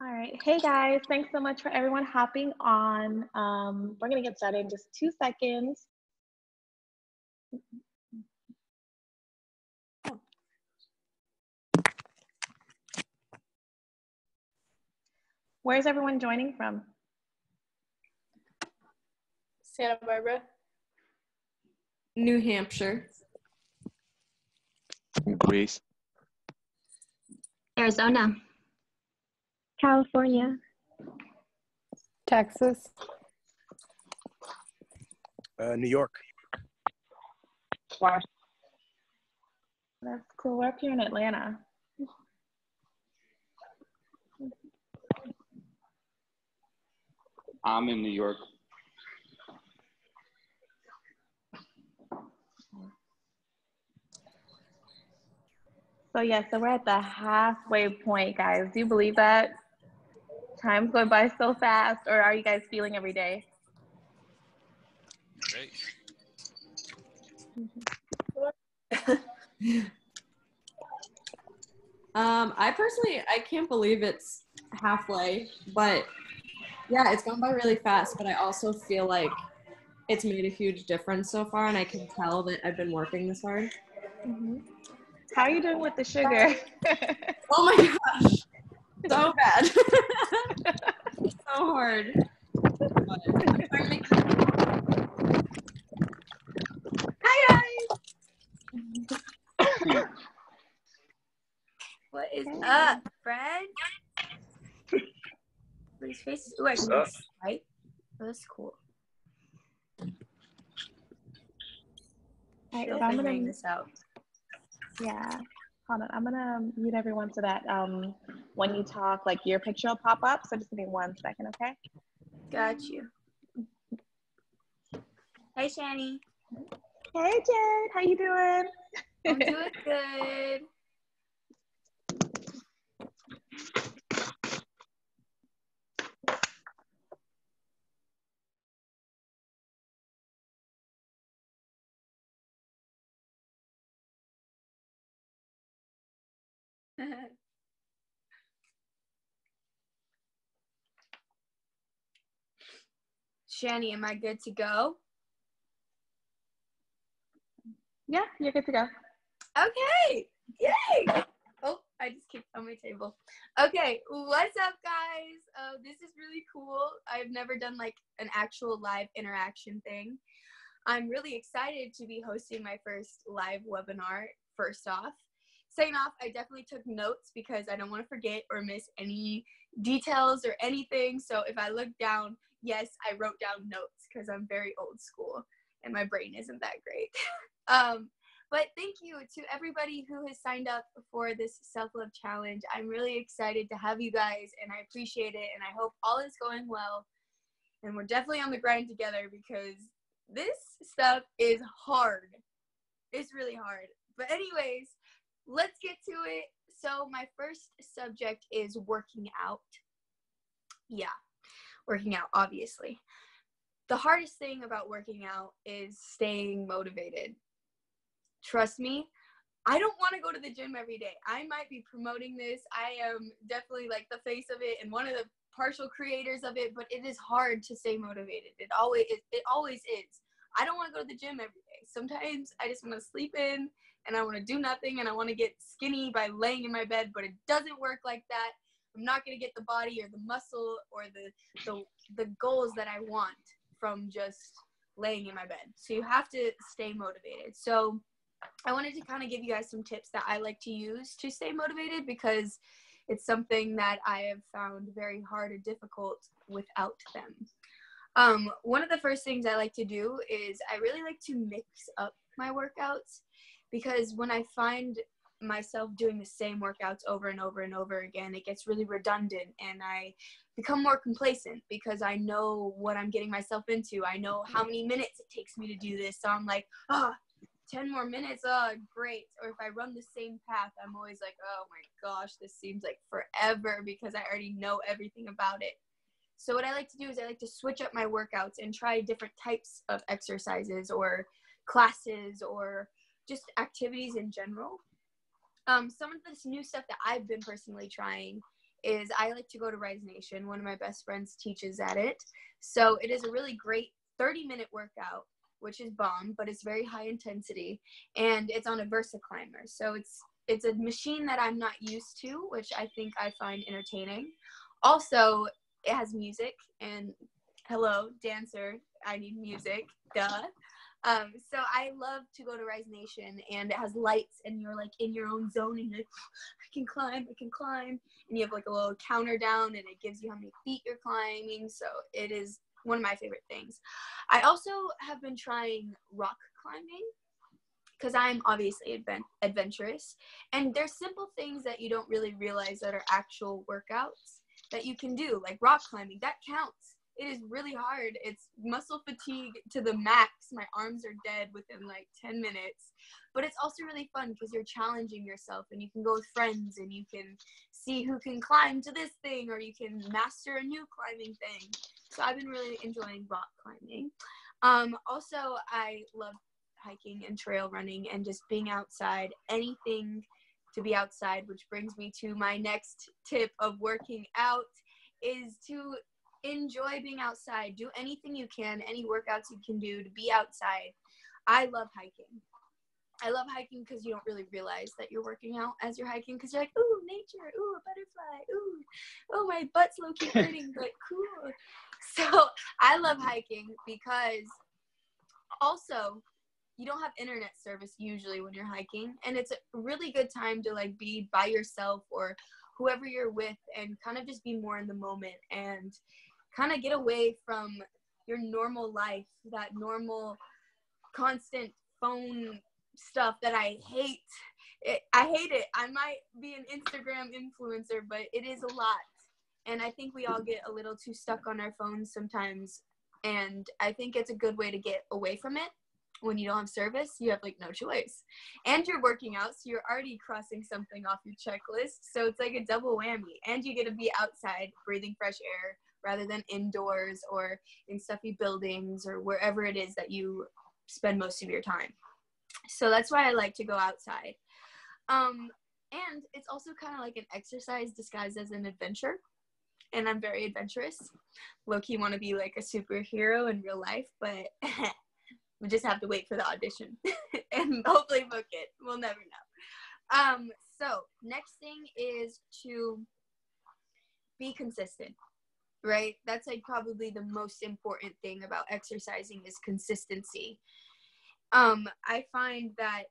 All right. Hey guys, thanks so much for everyone hopping on. We're gonna get started in just 2 seconds. Where's everyone joining from? Santa Barbara. New Hampshire. Greece. Arizona. California. Texas. New York. That's cool. We're up here in Atlanta. I'm in New York. So we're at the halfway point, guys. Do you believe that? Time's going by so fast, or are you guys feeling every day? Great. I can't believe it's halfway, but yeah, it's gone by really fast, but I also feel like it's made a huge difference so far, and I can tell that I've been working this hard. Mm-hmm. How are you doing with the sugar? Oh my gosh, so bad. So hard. But I'm trying to make Hi guys. What is up, Fred? His face is, ooh, I can do this, right? Oh, that's cool. All right, So so I'm gonna figuring this out. Yeah, hold on. I'm gonna mute everyone so that when you talk, like your picture will pop up. So just give me 1 second, okay? Got you. Hey, Shani. Hey, Jade, how you doing? I'm doing good. Shani, am I good to go? Yeah, you're good to go. Okay, yay! Oh, I just kicked on my table. Okay, what's up, guys? This is really cool. I've never done like an actual live interaction thing. I'm really excited to be hosting my first live webinar, first off. Second off, I definitely took notes because I don't want to forget or miss any details or anything. So if I look down, yes, I wrote down notes because I'm very old school and my brain isn't that great. But thank you to everybody who has signed up for this self-love challenge. I'm really excited to have you guys, and I appreciate it, and I hope all is going well. And we're definitely on the grind together because this stuff is hard. It's really hard. But anyways, let's get to it. So my first subject is working out. Yeah, working out, obviously. The hardest thing about working out is staying motivated. Trust me, I don't want to go to the gym every day. I might be promoting this. I am definitely like the face of it and one of the partial creators of it, but it is hard to stay motivated. It always is. I don't want to go to the gym every day. Sometimes I just want to sleep in and I want to do nothing and I want to get skinny by laying in my bed, but it doesn't work like that. I'm not going to get the body or the muscle or the goals that I want from just laying in my bed. So you have to stay motivated. So I wanted to kind of give you guys some tips that I like to use to stay motivated because it's something that I have found very hard or difficult without them. One of the first things I like to do is I really like to mix up my workouts because when I find myself doing the same workouts over and over and over again, it gets really redundant and I become more complacent because I know what I'm getting myself into. I know how many minutes it takes me to do this. So I'm like, 10 more minutes, great. Or if I run the same path, I'm always like, oh my gosh, this seems like forever because I already know everything about it. So what I like to do is I like to switch up my workouts and try different types of exercises or classes or just activities in general. Some of this new stuff that I've been personally trying is I like to go to Rise Nation. One of my best friends teaches at it. So it is a really great 30-minute workout, which is bomb, but it's very high intensity, and it's on a Versa climber. So it's a machine that I'm not used to, which I think I find entertaining. Also, it has music, and hello, dancer, I need music, duh. So I love to go to Rise Nation, and it has lights, and you're like in your own zone, and you're like, I can climb, and you have like a little counter down, and it gives you how many feet you're climbing. So it is one of my favorite things. I also have been trying rock climbing, because I'm obviously adventurous, and there's simple things that you don't really realize that are actual workouts that you can do, like rock climbing. That counts. It is really hard. It's muscle fatigue to the max. My arms are dead within like 10 minutes. But it's also really fun because you're challenging yourself, and you can go with friends, and you can see who can climb to this thing, or you can master a new climbing thing. So I've been really enjoying rock climbing. Also, I love hiking and trail running and just being outside. Anything to be outside, which brings me to my next tip of working out, is to enjoy being outside. Do anything you can, any workouts you can do to be outside. I love hiking. I love hiking because you don't really realize that you're working out as you're hiking, because you're like, ooh, nature, ooh, a butterfly, ooh, oh, my butt's low-key hurting, but cool. So I love hiking because also you don't have internet service usually when you're hiking, and it's a really good time to like be by yourself or whoever you're with and kind of just be more in the moment and kind of get away from your normal life, that normal constant phone stuff that I hate. I hate it. I might be an Instagram influencer, but it is a lot. And I think we all get a little too stuck on our phones sometimes. And I think it's a good way to get away from it. When you don't have service, you have like no choice. And you're working out, so you're already crossing something off your checklist. So it's like a double whammy. And you get to be outside breathing fresh air rather than indoors or in stuffy buildings or wherever it is that you spend most of your time. So that's why I like to go outside. And it's also kind of like an exercise disguised as an adventure. And I'm very adventurous. Low-key want to be like a superhero in real life, but we just have to wait for the audition and hopefully book it. We'll never know. So next thing is to be consistent, right? That's like probably the most important thing about exercising is consistency. I find that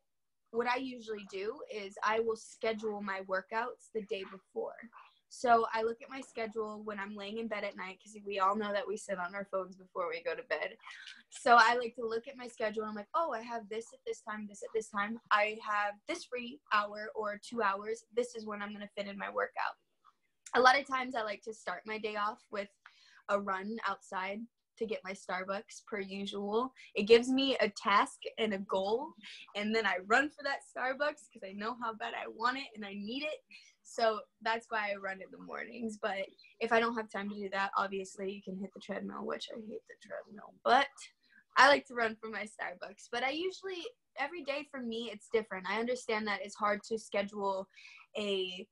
what I usually do is I will schedule my workouts the day before. So I look at my schedule when I'm laying in bed at night, because we all know that we sit on our phones before we go to bed. So I like to look at my schedule, and I'm like, oh, I have this at this time, this at this time. I have this free hour or 2 hours. This is when I'm going to fit in my workout. A lot of times I like to start my day off with a run outside to get my Starbucks per usual. It gives me a task and a goal, and then I run for that Starbucks because I know how bad I want it and I need it. So that's why I run in the mornings. But if I don't have time to do that, obviously you can hit the treadmill, which I hate the treadmill. But I like to run for my Starbucks. But I usually, every day for me, it's different. I understand that it's hard to schedule a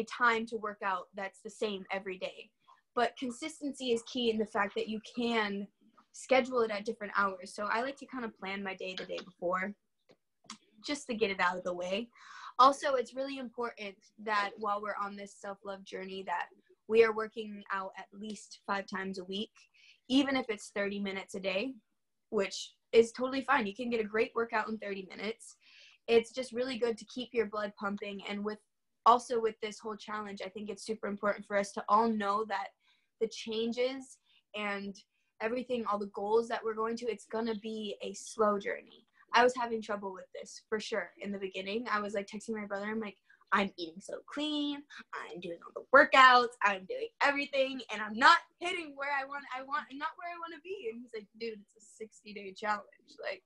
time to work out that's the same every day. But consistency is key in the fact that you can schedule it at different hours. So I like to kind of plan my day the day before just to get it out of the way. Also, it's really important that while we're on this self-love journey that we are working out at least 5 times a week, even if it's 30 minutes a day, which is totally fine. You can get a great workout in 30 minutes. It's just really good to keep your blood pumping. And with this whole challenge, I think it's super important for us to all know that the changes and everything, all the goals that we're going to, it's going to be a slow journey. I was having trouble with this for sure in the beginning. I was like texting my brother. I'm like, I'm eating so clean. I'm doing all the workouts. I'm doing everything. And I'm not hitting where I want, not where I want to be. And he's like, dude, it's a 60-day challenge. Like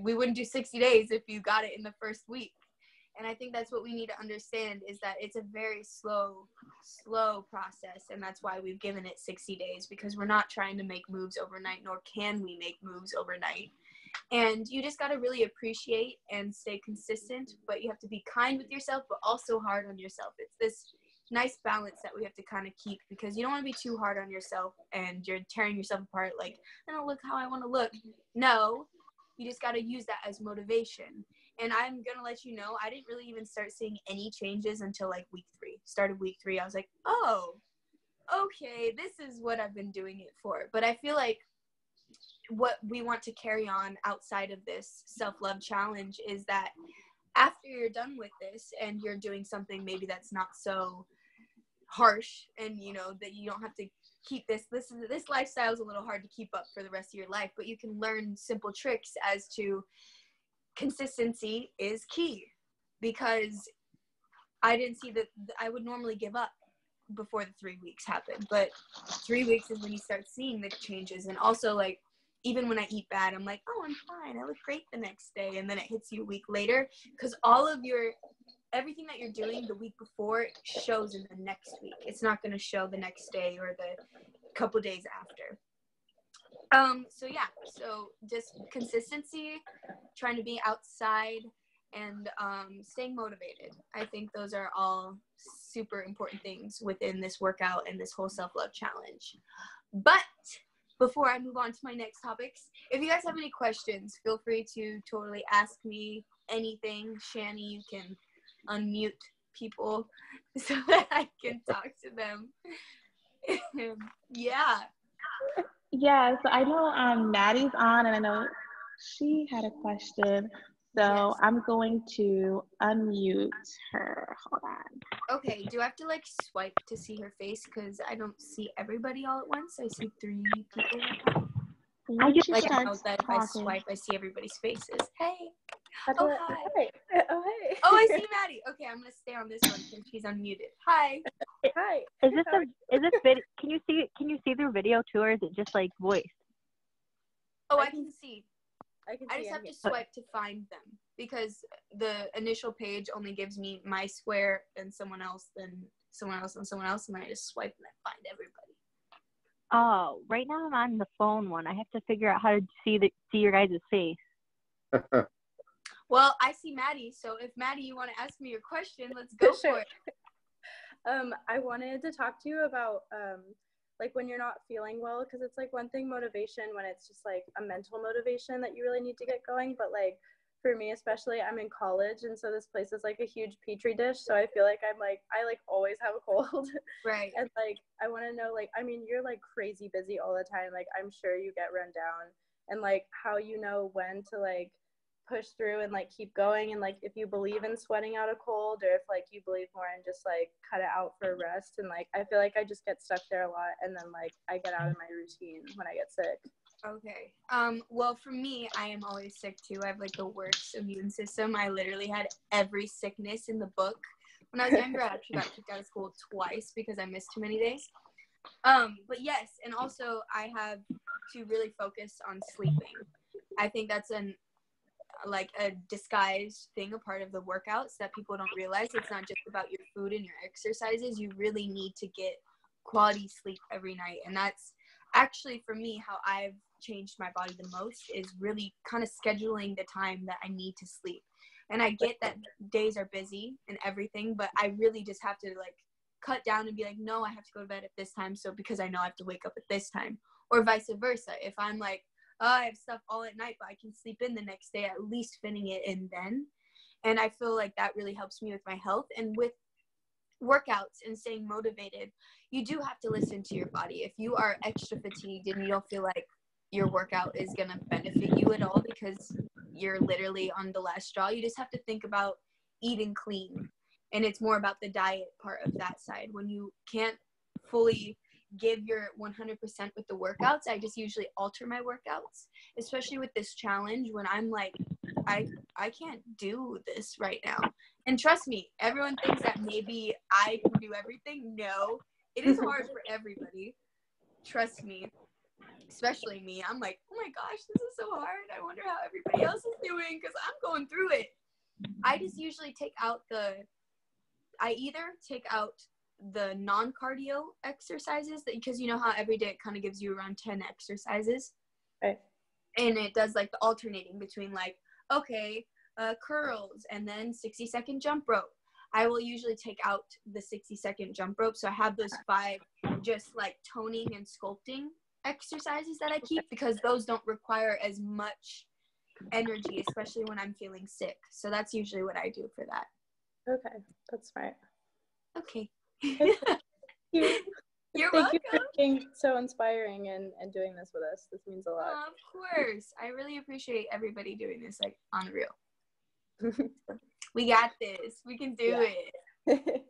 we wouldn't do 60 days if you got it in the first week. And I think that's what we need to understand is that it's a very slow process. And that's why we've given it 60 days, because we're not trying to make moves overnight, nor can we make moves overnight. And you just got to really appreciate and stay consistent, but you have to be kind with yourself, but also hard on yourself. It's this nice balance that we have to kind of keep, because you don't want to be too hard on yourself and you're tearing yourself apart like, I don't look how I want to look. No, you just got to use that as motivation. And I'm going to let you know, I didn't really even start seeing any changes until like week 3. Started week 3, I was like, oh, okay, this is what I've been doing it for. But I feel like what we want to carry on outside of this self-love challenge is that after you're done with this and you're doing something maybe that's not so harsh, and you know that you don't have to keep this lifestyle is a little hard to keep up for the rest of your life, but you can learn simple tricks as to consistency is key. Because I didn't see that I would normally give up before the 3 weeks happened, but 3 weeks is when you start seeing the changes. And also, like, even when I eat bad, I'm like, oh, I'm fine, I look great the next day, and then it hits you a week later, because all of everything that you're doing the week before shows in the next week. It's not going to show the next day or the couple days after. So just consistency, trying to be outside, and staying motivated. I think those are all super important things within this workout and this whole self-love challenge. But before I move on to my next topics, if you guys have any questions, feel free to totally ask me anything. Shani, you can unmute people so that I can talk to them. Yeah. Yeah, so I know Maddie's on, and I know she had a question. So Yes. I'm going to unmute her. Hold on. Okay, do I have to like swipe to see her face? Because I don't see everybody all at once. I see 3 people. I just Like, I start know that if I talking. swipe, I see everybody's faces. Hey. That's Oh, what, hi. Oh, hey. Oh, I see Maddie. Okay, I'm gonna stay on this one since she's unmuted. Hi. Hi. Is this video? Can you see their video too, or is it just like voice? Oh, I can see. I can I see just have it. to swipe to find them, because the initial page only gives me my square and someone else, then someone else and someone else, and I just swipe and I find everybody. Oh, right now I'm on the phone one. I have to figure out how to see your guys' face. Well, I see Maddie, so if Maddie, you want to ask me your question, let's go for it. I wanted to talk to you about like when you're not feeling well, because it's like one thing motivation when it's just like a mental motivation that you really need to get going, but like for me especially, I'm in college, and so this place is like a huge petri dish, so I feel like I always have a cold. Right. And like I want to know, like, I mean, you're like crazy busy all the time, like I'm sure you get run down, and like how you know when to like push through and like keep going, and like if you believe in sweating out a cold, or if like you believe more in just like cut it out for rest. And like I feel like I just get stuck there a lot, and then like I get out of my routine when I get sick. Okay. Well, for me, I am always sick too. I have like the worst immune system. I literally had every sickness in the book. When I was younger, I actually got kicked out of school twice because I missed too many days. But yes, and also I have to really focus on sleeping. I think that's a disguised thing, a part of the workouts that people don't realize. It's not just about your food and your exercises. You really need to get quality sleep every night. And that's actually, for me, how I've changed my body the most, is really kind of scheduling the time that I need to sleep. And I get that days are busy and everything, but I really just have to like cut down and be like, no, I have to go to bed at this time, so because I know I have to wake up at this time, or vice versa. If I'm like, oh, I have stuff all at night, but I can sleep in the next day, at least fitting it in then. And I feel like that really helps me with my health. And with workouts and staying motivated, you do have to listen to your body. If you are extra fatigued and you don't feel like your workout is going to benefit you at all because you're literally on the last straw, you just have to think about eating clean. And it's more about the diet part of that side. When you can't fully give your 100% with the workouts, I just usually alter my workouts, especially with this challenge, when I'm like, I can't do this right now. And trust me, everyone thinks that maybe I can do everything. No, it is hard for everybody. Trust me, especially me. I'm like, oh my gosh, this is so hard. I wonder how everybody else is doing, because I'm going through it. I just usually either take out the non-cardio exercises, because you know how every day it kind of gives you around 10 exercises, Right. And it does like the alternating between like, okay, curls and then 60-second jump rope. I will usually take out the 60-second jump rope. So I have those 5 just like toning and sculpting exercises that I keep, because those don't require as much energy, especially when I'm feeling sick. So that's usually what I do for that. Okay, that's smart. Okay. Thank you. You're Thank welcome. you for being so inspiring and doing this with us. This means a lot. Of course. I really appreciate everybody doing this, like, on the real. We got this. We can do it.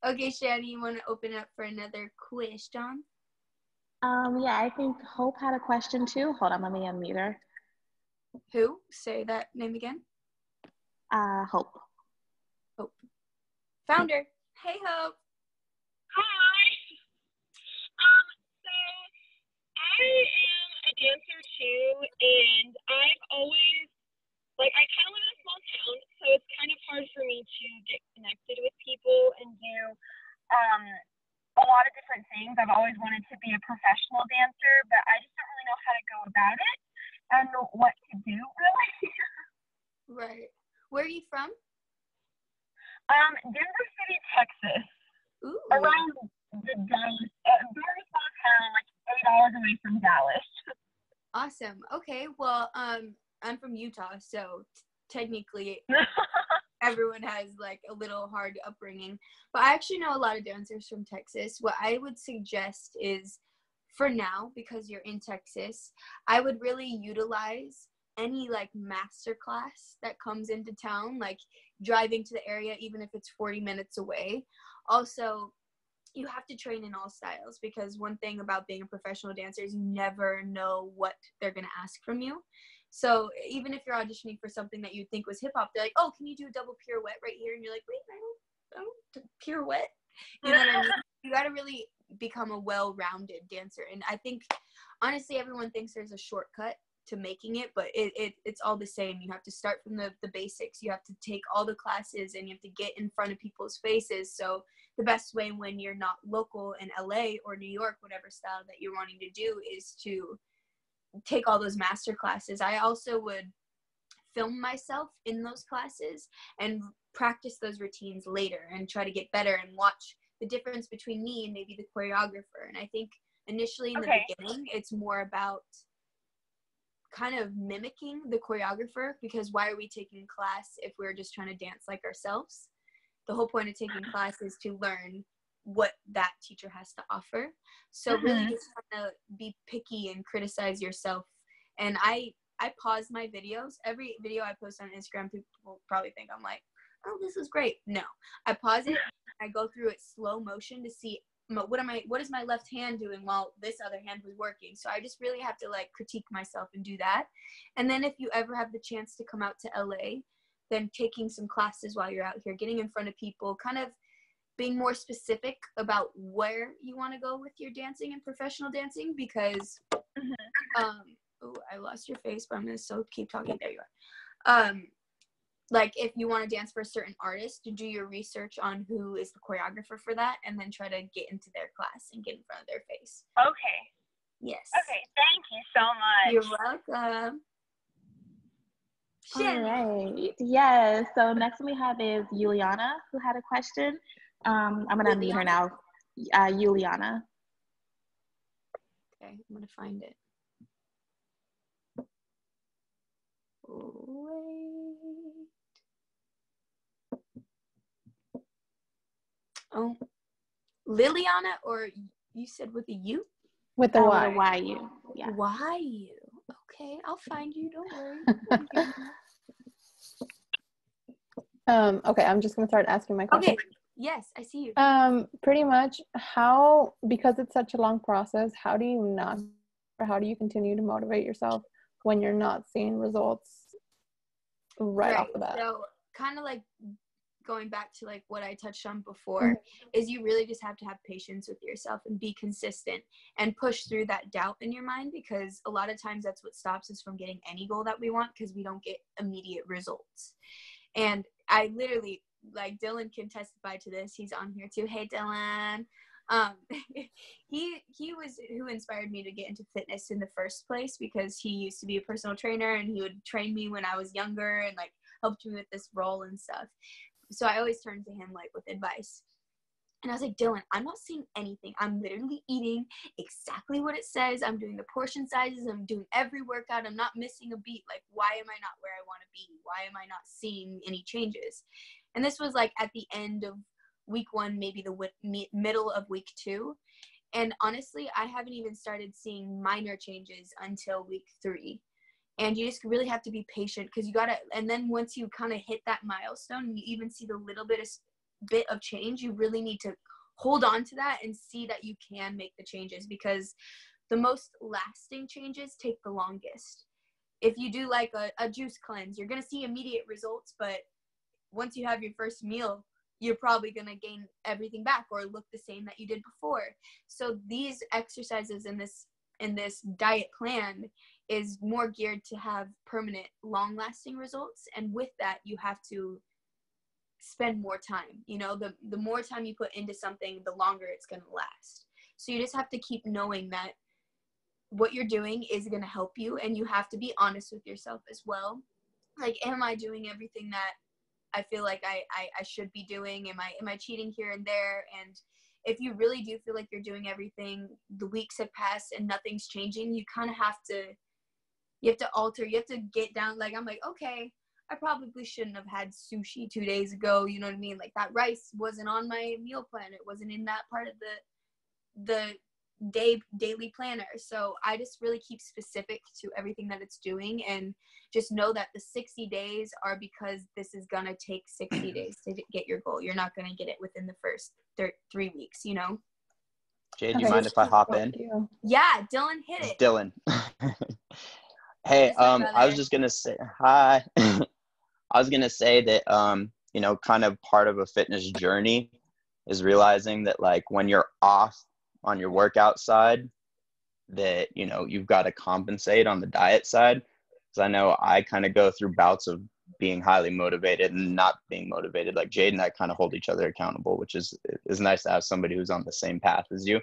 Okay, Shani, you want to open up for another question? Yeah, I think Hope had a question too. Hold on, let me unmute her. Who? Say that name again. Hope. Hope. Found her. Hey, Hope. Hi. So I am a dancer too, and I've always, like, I kind of live in a small town, so it's kind of hard for me to get connected with people and do a lot of different things. I've always wanted to be a professional dancer, but I just don't really know how to go about it and what to do, really. Right. Where are you from? Denver City, Texas. Ooh. Around the Dallas, very small town, like 8 hours away from Dallas. Awesome. Okay. Well, I'm from Utah, so technically everyone has like a little hard upbringing. But I actually know a lot of dancers from Texas. What I would suggest is, for now, because you're in Texas, I would really utilize any like master class that comes into town, like driving to the area, even if it's 40 minutes away. Also, you have to train in all styles, because one thing about being a professional dancer is you never know what they're going to ask from you. So even if you're auditioning for something that you think was hip hop, they're like, oh, can you do a double pirouette right here? And you're like, wait, I don't pirouette. You know what I mean? You got to really become a well-rounded dancer. And I think, honestly, everyone thinks there's a shortcut to making it, but it's all the same. You have to start from the basics. You have to take all the classes, and you have to get in front of people's faces. So the best way when you're not local in LA or New York, whatever style that you're wanting to do, is to take all those master classes. I also would film myself in those classes and practice those routines later and try to get better and watch the difference between me and maybe the choreographer. And I think initially in the beginning, it's more about kind of mimicking the choreographer, because why are we taking class if we're just trying to dance like ourselves? The whole point of taking class is to learn what that teacher has to offer. So really just trying to be picky and criticize yourself. And I pause my videos. Every video I post on Instagram, people will probably think I'm like, oh, this is great. No, I pause it. I go through it slow motion to see what is my left hand doing while this other hand was working. So I just really have to like critique myself and do that. And then if you ever have the chance to come out to LA, then taking some classes while you're out here, getting in front of people, kind of being more specific about where you want to go with your dancing and professional dancing, because oh, I lost your face, but I'm gonna still keep talking. There you are. Like if you want to dance for a certain artist, to do your research on who is the choreographer for that, and then try to get into their class and get in front of their face. Okay. Yes. Okay, thank you so much. You're welcome. All right. Yes. So next one we have is Juliana, who had a question. I'm going to unmute her now. Juliana. Okay, I'm going to find it. Wait. Oh, Liliana, or you said with a U? With the Y. With a Y-U. Yeah. Y-U. Okay, I'll find you. Don't worry. Okay, I'm just gonna start asking my question. Okay. Yes, I see you. Pretty much because it's such a long process, how do you continue to motivate yourself when you're not seeing results right off the bat? So kind of like going back to like what I touched on before, is you really just have to have patience with yourself and be consistent and push through that doubt in your mind, because a lot of times that's what stops us from getting any goal that we want, because we don't get immediate results. And I literally, like, Dylan can testify to this. He's on here too. Hey, Dylan. He was who inspired me to get into fitness in the first place, because he used to be a personal trainer and he would train me when I was younger and like helped me with this role and stuff. So I always turn to him like with advice. And I was like, Dylan, I'm not seeing anything. I'm literally eating exactly what it says. I'm doing the portion sizes. I'm doing every workout. I'm not missing a beat. Like, why am I not where I want to be? Why am I not seeing any changes? And this was like at the end of week 1, maybe the middle of week 2. And honestly, I haven't even started seeing minor changes until week 3. And you just really have to be patient, because you gotta, and then once you kind of hit that milestone and you even see the little bit of change, you really need to hold on to that and see that you can make the changes, because the most lasting changes take the longest. If you do like a juice cleanse, you're gonna see immediate results, but once you have your first meal, you're probably gonna gain everything back or look the same that you did before. So these exercises in this diet plan is more geared to have permanent, long-lasting results. And with that, you have to spend more time. You know, the more time you put into something, the longer it's going to last. So you just have to keep knowing that what you're doing is going to help you, and you have to be honest with yourself as well. Like, am I doing everything that I feel like I should be doing? Am I cheating here and there? And if you really do feel like you're doing everything, the weeks have passed and nothing's changing, you kind of have to alter. You have to get down. Like, I'm like, okay, I probably shouldn't have had sushi 2 days ago. You know what I mean? Like, that rice wasn't on my meal plan. It wasn't in that part of the daily planner. So I just really keep specific to everything that it's doing, and just know that the 60 days are because this is gonna take 60 days to get your goal. You're not gonna get it within the first 3 weeks, you know? Jade, do you mind if I hop in? Yeah, Dylan, hit it. Dylan. Hey, I was just gonna say hi. I was gonna say that you know, kind of part of a fitness journey is realizing that, like, when you're off on your workout side, that, you know, you've got to compensate on the diet side. Because I know I kind of go through bouts of being highly motivated and not being motivated. Like, Jade and I kind of hold each other accountable, which is nice to have somebody who's on the same path as you.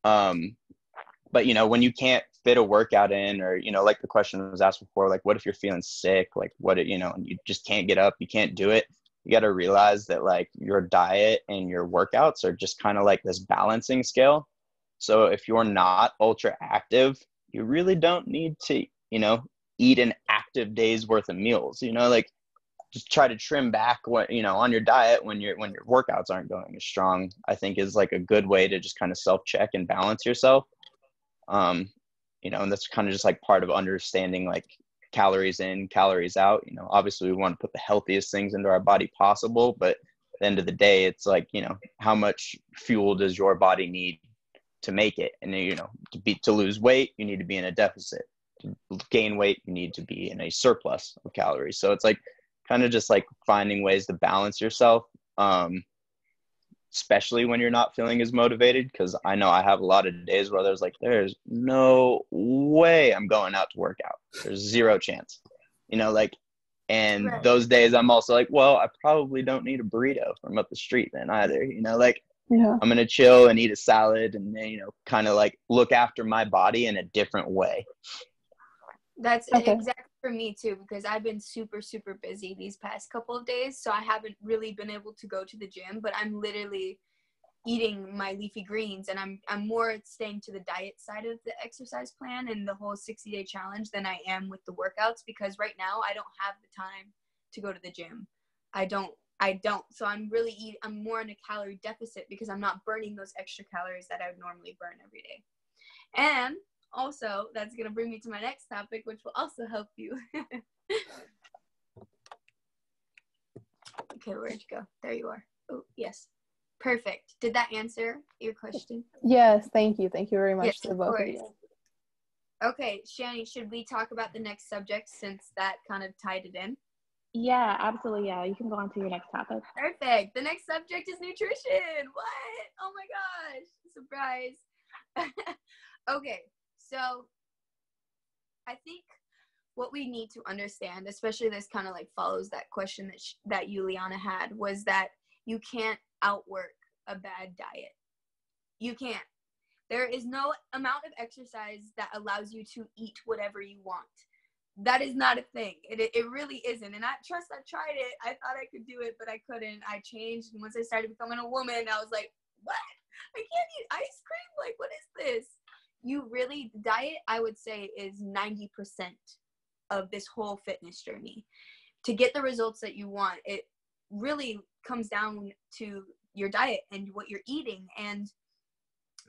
But, you know, when you can't fit a workout in, or, you know, like the question was asked before, like, what if you're feeling sick? Like, you know, and you just can't get up, you can't do it. You got to realize that, like, your diet and your workouts are just kind of like this balancing scale. So if you're not ultra active, you really don't need to, you know, eat an active day's worth of meals. You know, like, just try to trim back what, you know, on your diet when your workouts aren't going as strong, I think is like a good way to just kind of self-check and balance yourself. You know, and that's kind of just like part of understanding, like, calories in, calories out. You know, obviously we want to put the healthiest things into our body possible, but at the end of the day, it's like, you know, how much fuel does your body need to make it? And, you know, to lose weight, you need to be in a deficit. To gain weight, you need to be in a surplus of calories. So it's like kind of just like finding ways to balance yourself, especially when you're not feeling as motivated. Because I know I have a lot of days where there's no way I'm going out to work out. There's zero chance, you know, like, and Right. Those days I'm also like, well, I probably don't need a burrito from up the street then either, you know, like, Yeah. I'm going to chill and eat a salad and, you know, kind of like look after my body in a different way. That's Okay. exactly for me too, because I've been super, super busy these past couple of days. So I haven't really been able to go to the gym, but I'm literally eating my leafy greens, and I'm more staying to the diet side of the exercise plan and the whole 60-day challenge than I am with the workouts, because right now I don't have the time to go to the gym. I don't. So I'm more in a calorie deficit because I'm not burning those extra calories that I would normally burn every day. And also, that's going to bring me to my next topic, which will also help you. Okay, where'd you go? There you are. Oh, yes. Perfect. Did that answer your question? Yes, thank you. Thank you very much Yes, to of both of course. you. Okay, Shani, should we talk about the next subject since that kind of tied it in? Yeah, absolutely. Yeah, you can go on to your next topic. Perfect. The next subject is nutrition. What? Oh my gosh. Surprise. Okay, so I think what we need to understand, especially this kind of like follows that question that Juliana had, was that you can't outwork a bad diet. You can't. There is no amount of exercise that allows you to eat whatever you want. that is not a thing. It really isn't. And I tried it. I thought I could do it, but I couldn't. I changed. And once I started becoming a woman, I was like, what? I can't eat ice cream? Like, what is this? Diet, I would say, is 90% of this whole fitness journey. To get the results that you want, it really comes down to your diet and what you're eating. And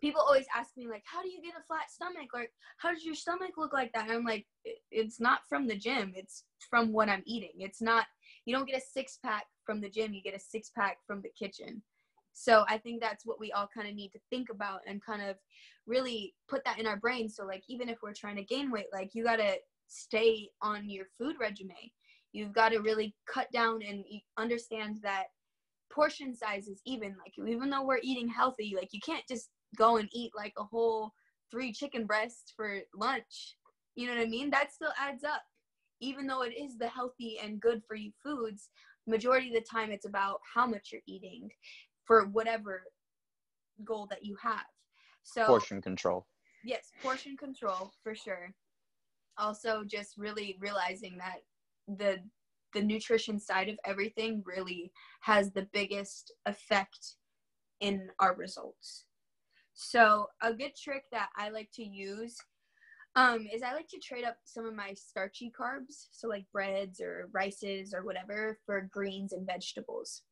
people always ask me, like, how do you get a flat stomach? Like, how does your stomach look like that? And I'm like, it's not from the gym. It's from what I'm eating. It's not, you don't get a six-pack from the gym. You get a six-pack from the kitchen. So I think that's what we all kind of need to think about and kind of really put that in our brain. So, like, even if we're trying to gain weight, like, you got to stay on your food regimen. You've got to really cut down and understand that portion sizes, even though we're eating healthy, like, you can't just go and eat like a whole 3 chicken breasts for lunch. You know what I mean? That still adds up. Even though it is the healthy and good for you foods, majority of the time it's about how much you're eating for whatever goal that you have. So portion control. Yes, portion control for sure. Also, just really realizing that the nutrition side of everything really has the biggest effect in our results. So a good trick that I like to use is I like to trade up some of my starchy carbs, so like breads or rices or whatever, for greens and vegetables.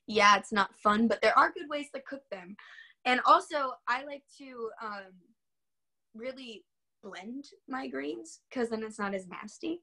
Yeah, it's not fun, but there are good ways to cook them. And also, I like to really blend my greens, because then it's not as nasty.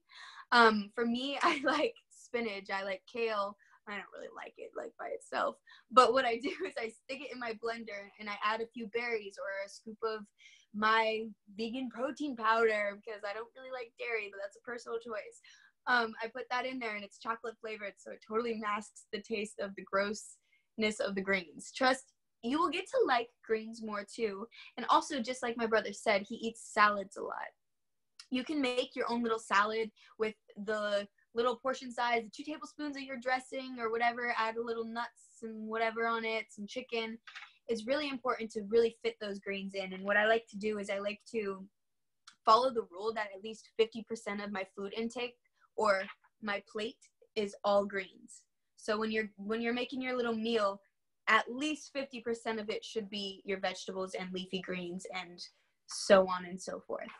For me, I like spinach, I like kale. I don't really like it like by itself, but what I do is I stick it in my blender and I add a few berries or a scoop of my vegan protein powder, because I don't really like dairy, but that's a personal choice. I put that in there and it's chocolate flavored, so it totally masks the taste of the grossness of the greens. Trust, you will get to like greens more too. And also, just like my brother said, he eats salads a lot. You can make your own little salad with the little portion size, 2 tablespoons of your dressing or whatever, add a little nuts and whatever on it, some chicken. It's really important to really fit those greens in. And what I like to do is I like to follow the rule that at least 50% of my food intake or my plate is all greens. So when you're making your little meal, at least 50% of it should be your vegetables and leafy greens and so on and so forth.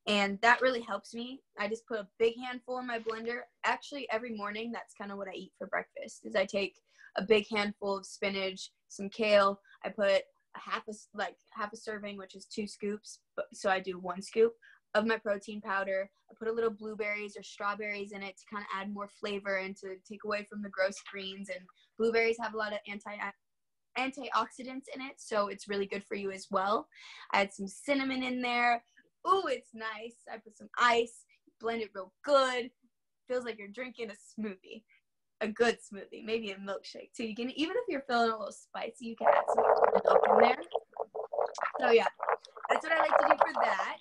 And that really helps me. I just put a big handful in my blender. Actually, every morning, that's kind of what I eat for breakfast, is I take a big handful of spinach, some kale. I put half a serving, which is 2 scoops. So I do 1 scoop of my protein powder. I put a little blueberries or strawberries in it to kind of add more flavor and to take away from the gross greens. And blueberries have a lot of antioxidants in it, so it's really good for you as well. I had some cinnamon in there. Ooh, it's nice. I put some ice, blend it real good. Feels like you're drinking a smoothie, a good smoothie, maybe a milkshake too. You can, even if you're feeling a little spicy, you can add some milk in there. So yeah, that's what I like to do for that.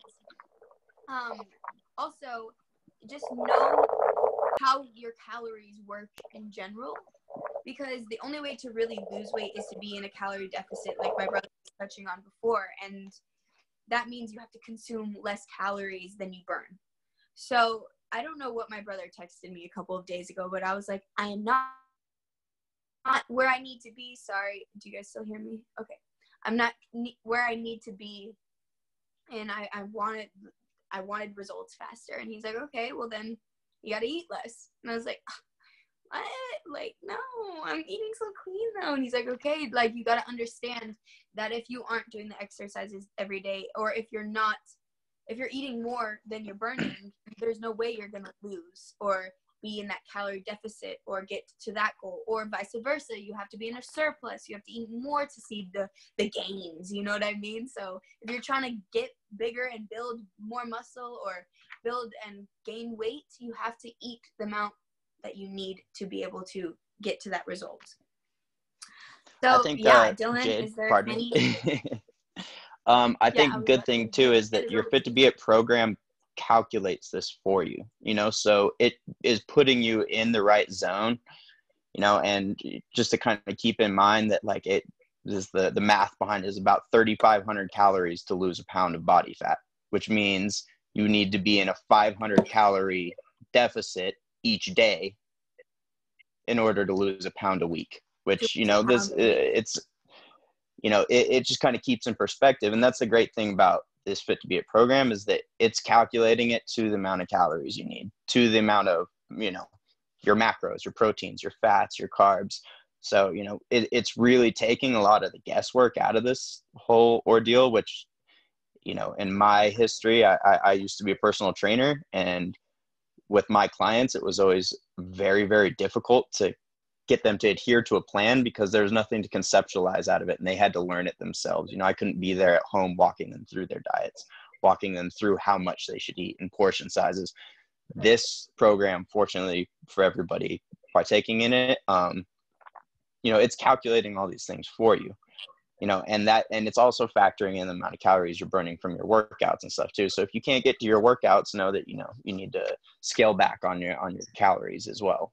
Also, just know how your calories work in general, because the only way to really lose weight is to be in a calorie deficit, like my brother was touching on before, and that means you have to consume less calories than you burn. So I don't know what my brother texted me a couple of days ago, but I was like, I am not where I need to be. Sorry, do you guys still hear me? Okay. I'm not where I need to be, and I wanted results faster. And he's like, okay, well then you got to eat less. And I was like, what? Like, no, I'm eating so clean now. And he's like, okay, like, you got to understand that if you aren't doing the exercises every day, or if you're eating more than you're burning, there's no way you're going to lose or be in that calorie deficit or get to that goal, or vice versa. You have to be in a surplus. You have to eat more to see the gains. You know what I mean? So if you're trying to get bigger and build more muscle or build and gain weight, you have to eat the amount that you need to be able to get to that result. So I think, yeah, Dylan, Jade, is there pardon any? I think good thing too is that your Fit2Beit program calculates this for you, so it is putting you in the right zone, and just to kind of keep in mind that, like, it is the math behind it is about 3,500 calories to lose a pound of body fat, which means you need to be in a 500 calorie deficit each day in order to lose a pound a week, which, it's, it just kind of keeps in perspective. And that's the great thing about this Fit2Beit program, is that it's calculating it to the amount of calories you need, to the amount of, your macros, your proteins, your fats, your carbs. So, it's really taking a lot of the guesswork out of this whole ordeal, which, in my history, I used to be a personal trainer, and with my clients, it was always very, very difficult to get them to adhere to a plan because there's nothing to conceptualize out of it, and they had to learn it themselves. I couldn't be there at home walking them through their diets, walking them through how much they should eat and portion sizes. This program, fortunately for everybody partaking in it, it's calculating all these things for you, and it's also factoring in the amount of calories you're burning from your workouts and stuff too. So if you can't get to your workouts, know that, you need to scale back on your calories as well.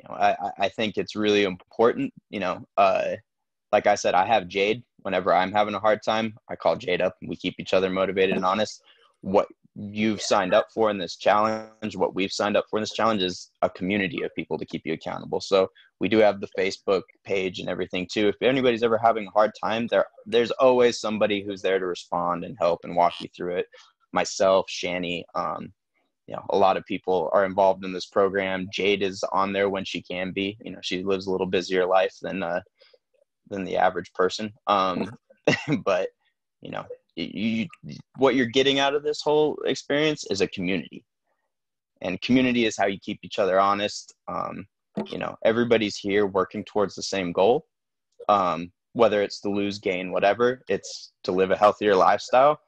I think it's really important, like I said, I have Jade. Whenever I'm having a hard time, I call Jade up and we keep each other motivated and honest. What you've signed up for in this challenge, what we've signed up for in this challenge, is a community of people to keep you accountable. So we do have the Facebook page and everything too. If anybody's ever having a hard time, there's always somebody who's there to respond and help and walk you through it. Myself, Shani, a lot of people are involved in this program. Jade is on there when she can be. She lives a little busier life than the average person. But what you're getting out of this whole experience is a community, and community is how you keep each other honest. Everybody's here working towards the same goal, whether it's to lose, gain, whatever, it's to live a healthier lifestyle.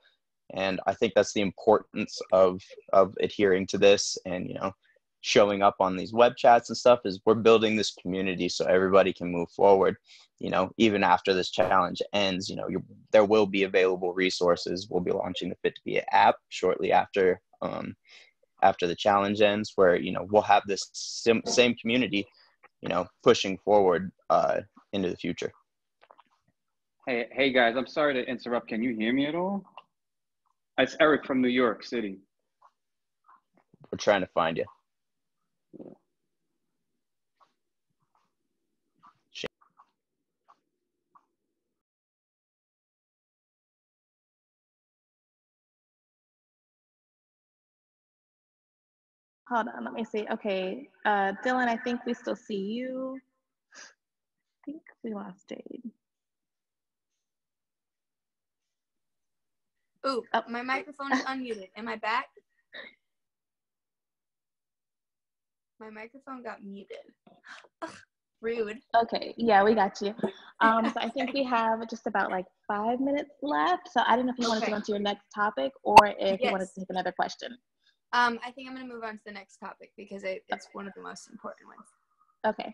And I think that's the importance of adhering to this and, showing up on these web chats and stuff, is we're building this community so everybody can move forward. Even after this challenge ends, there will be available resources. We'll be launching the Fit2Beit app shortly after the challenge ends, where, we'll have this same community, pushing forward into the future. Hey guys, I'm sorry to interrupt. Can you hear me at all? It's Eric from New York City. We're trying to find you. Hold on, let me see. Okay, Dylan, I think we still see you. I think we lost Jade. Ooh, my microphone is unmuted. Am I back? My microphone got muted. Ugh, rude. Okay, yeah, we got you. So I think we have just about like 5 minutes left. So I don't know if you wanted to go on to your next topic, or if you wanted to take another question. I think I'm going to move on to the next topic because it's one of the most important ones. Okay.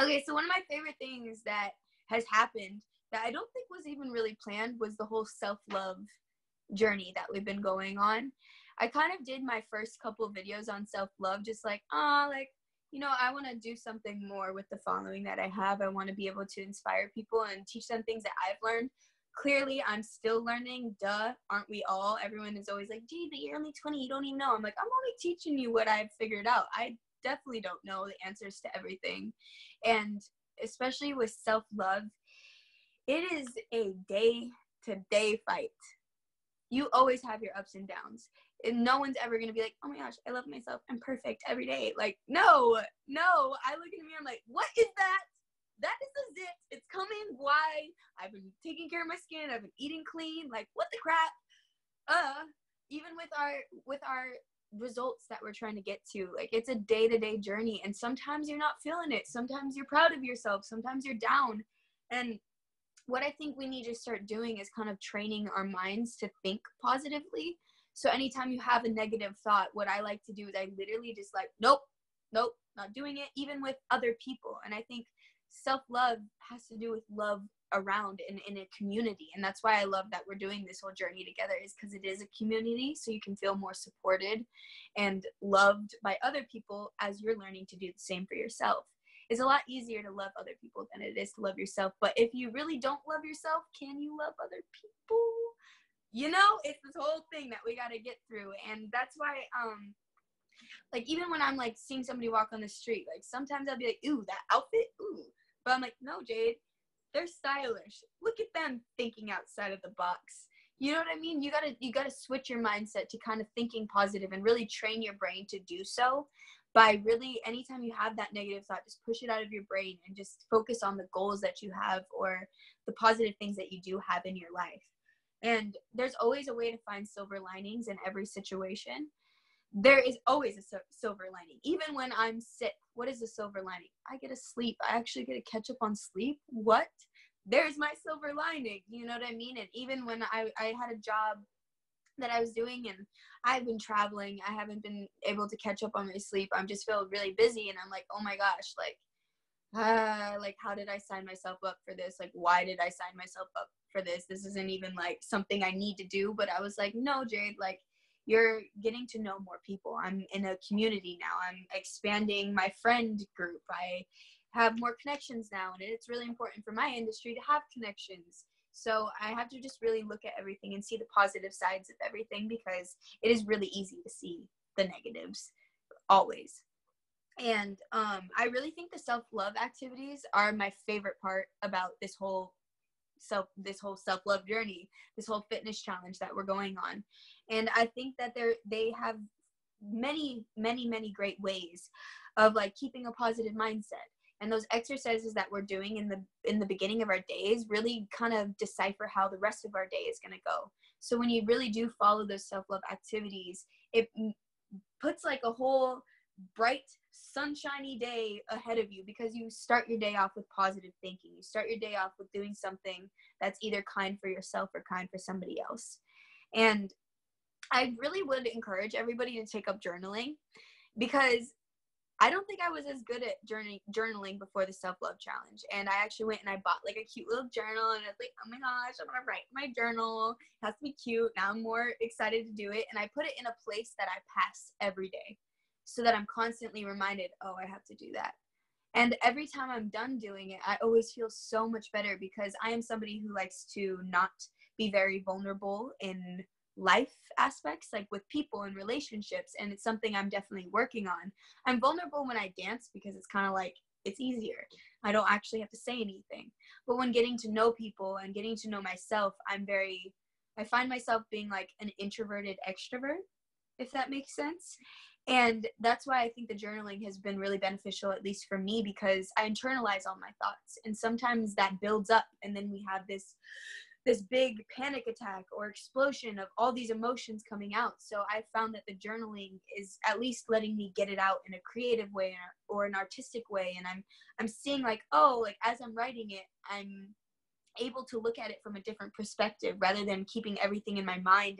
Okay, so one of my favorite things that has happened that I don't think was even really planned was the whole self-love journey that we've been going on. I kind of did my first couple of videos on self-love, just like, I want to do something more with the following that I have. I want to be able to inspire people and teach them things that I've learned. Clearly, I'm still learning. Duh, aren't we all? Everyone is always like, gee, but you're only 20. You don't even know. I'm like, I'm only teaching you what I've figured out. I definitely don't know the answers to everything. And especially with self-love, it is a day-to-day fight. You always have your ups and downs. And no one's ever going to be like, oh my gosh, I love myself. I'm perfect every day. Like, no. I look in the mirror, I'm like, what is that? That is the zit. It's coming. Why? I've been taking care of my skin. I've been eating clean. Like, what the crap? Even with our results that we're trying to get to, like, it's a day-to-day journey. And sometimes you're not feeling it. Sometimes you're proud of yourself. Sometimes you're down. And what I think we need to start doing is kind of training our minds to think positively. So anytime you have a negative thought, what I like to do is I literally just like, nope, not doing it, even with other people. And I think self-love has to do with love around in a community. And that's why I love that we're doing this whole journey together, is because it is a community, so you can feel more supported and loved by other people as you're learning to do the same for yourself. It's a lot easier to love other people than it is to love yourself. But if you really don't love yourself, can you love other people? you know, it's this whole thing that we got to get through. And that's why, like, even when I'm like seeing somebody walk on the street, like sometimes I'll be like, ooh, that outfit, ooh. But I'm like, no, Jade, they're stylish. Look at them thinking outside of the box. You know what I mean? You gotta switch your mindset to kind of thinking positive and really train your brain to do so by really, anytime you have that negative thought, just push it out of your brain and just focus on the goals that you have or the positive things that you do have in your life. And there's always a way to find silver linings in every situation. There is always a silver lining. Even when I'm sick, what is the silver lining? I get to sleep. I actually get to catch up on sleep. What? There's my silver lining. You know what I mean? And even when I had a job that I was doing and I've been traveling, I haven't been able to catch up on my sleep. I'm just feel really busy and I'm like, oh my gosh, like how did I sign myself up for this? Like, why did I sign myself up for this? This isn't even like something I need to do. But I was like, no, Jade, like, you're getting to know more people. I'm in a community now. I'm expanding my friend group. I have more connections now, and it's really important for my industry to have connections. So I have to just really look at everything and see the positive sides of everything, because it is really easy to see the negatives always. And I really think the self-love activities are my favorite part about this whole self-love journey, this whole fitness challenge that we're going on. And I think that they have many great ways of like keeping a positive mindset. And those exercises that we're doing in the beginning of our days really kind of decipher how the rest of our day is going to go. So when you really do follow those self-love activities, it puts like a whole bright, sunshiny day ahead of you, because you start your day off with positive thinking. You start your day off with doing something that's either kind for yourself or kind for somebody else. And I really would encourage everybody to take up journaling, because I don't think I was as good at journaling before the self-love challenge. And I actually went and I bought like a cute little journal, and I was like, oh my gosh, I'm gonna write my journal. It has to be cute. Now I'm more excited to do it. And I put it in a place that I pass every day, so that I'm constantly reminded, oh, I have to do that. And every time I'm done doing it, I always feel so much better, because I am somebody who likes to not be very vulnerable in life aspects, like with people and relationships. And it's something I'm definitely working on. I'm vulnerable when I dance, because it's kind of like, it's easier. I don't actually have to say anything. But when getting to know people and getting to know myself, I find myself being like an introverted extrovert, if that makes sense. And that's why I think the journaling has been really beneficial, at least for me, because I internalize all my thoughts. And sometimes that builds up, and then we have this big panic attack or explosion of all these emotions coming out. So I found that the journaling is at least letting me get it out in a creative way or an artistic way. And I'm seeing like, oh, like as I'm writing it, I'm able to look at it from a different perspective, rather than keeping everything in my mind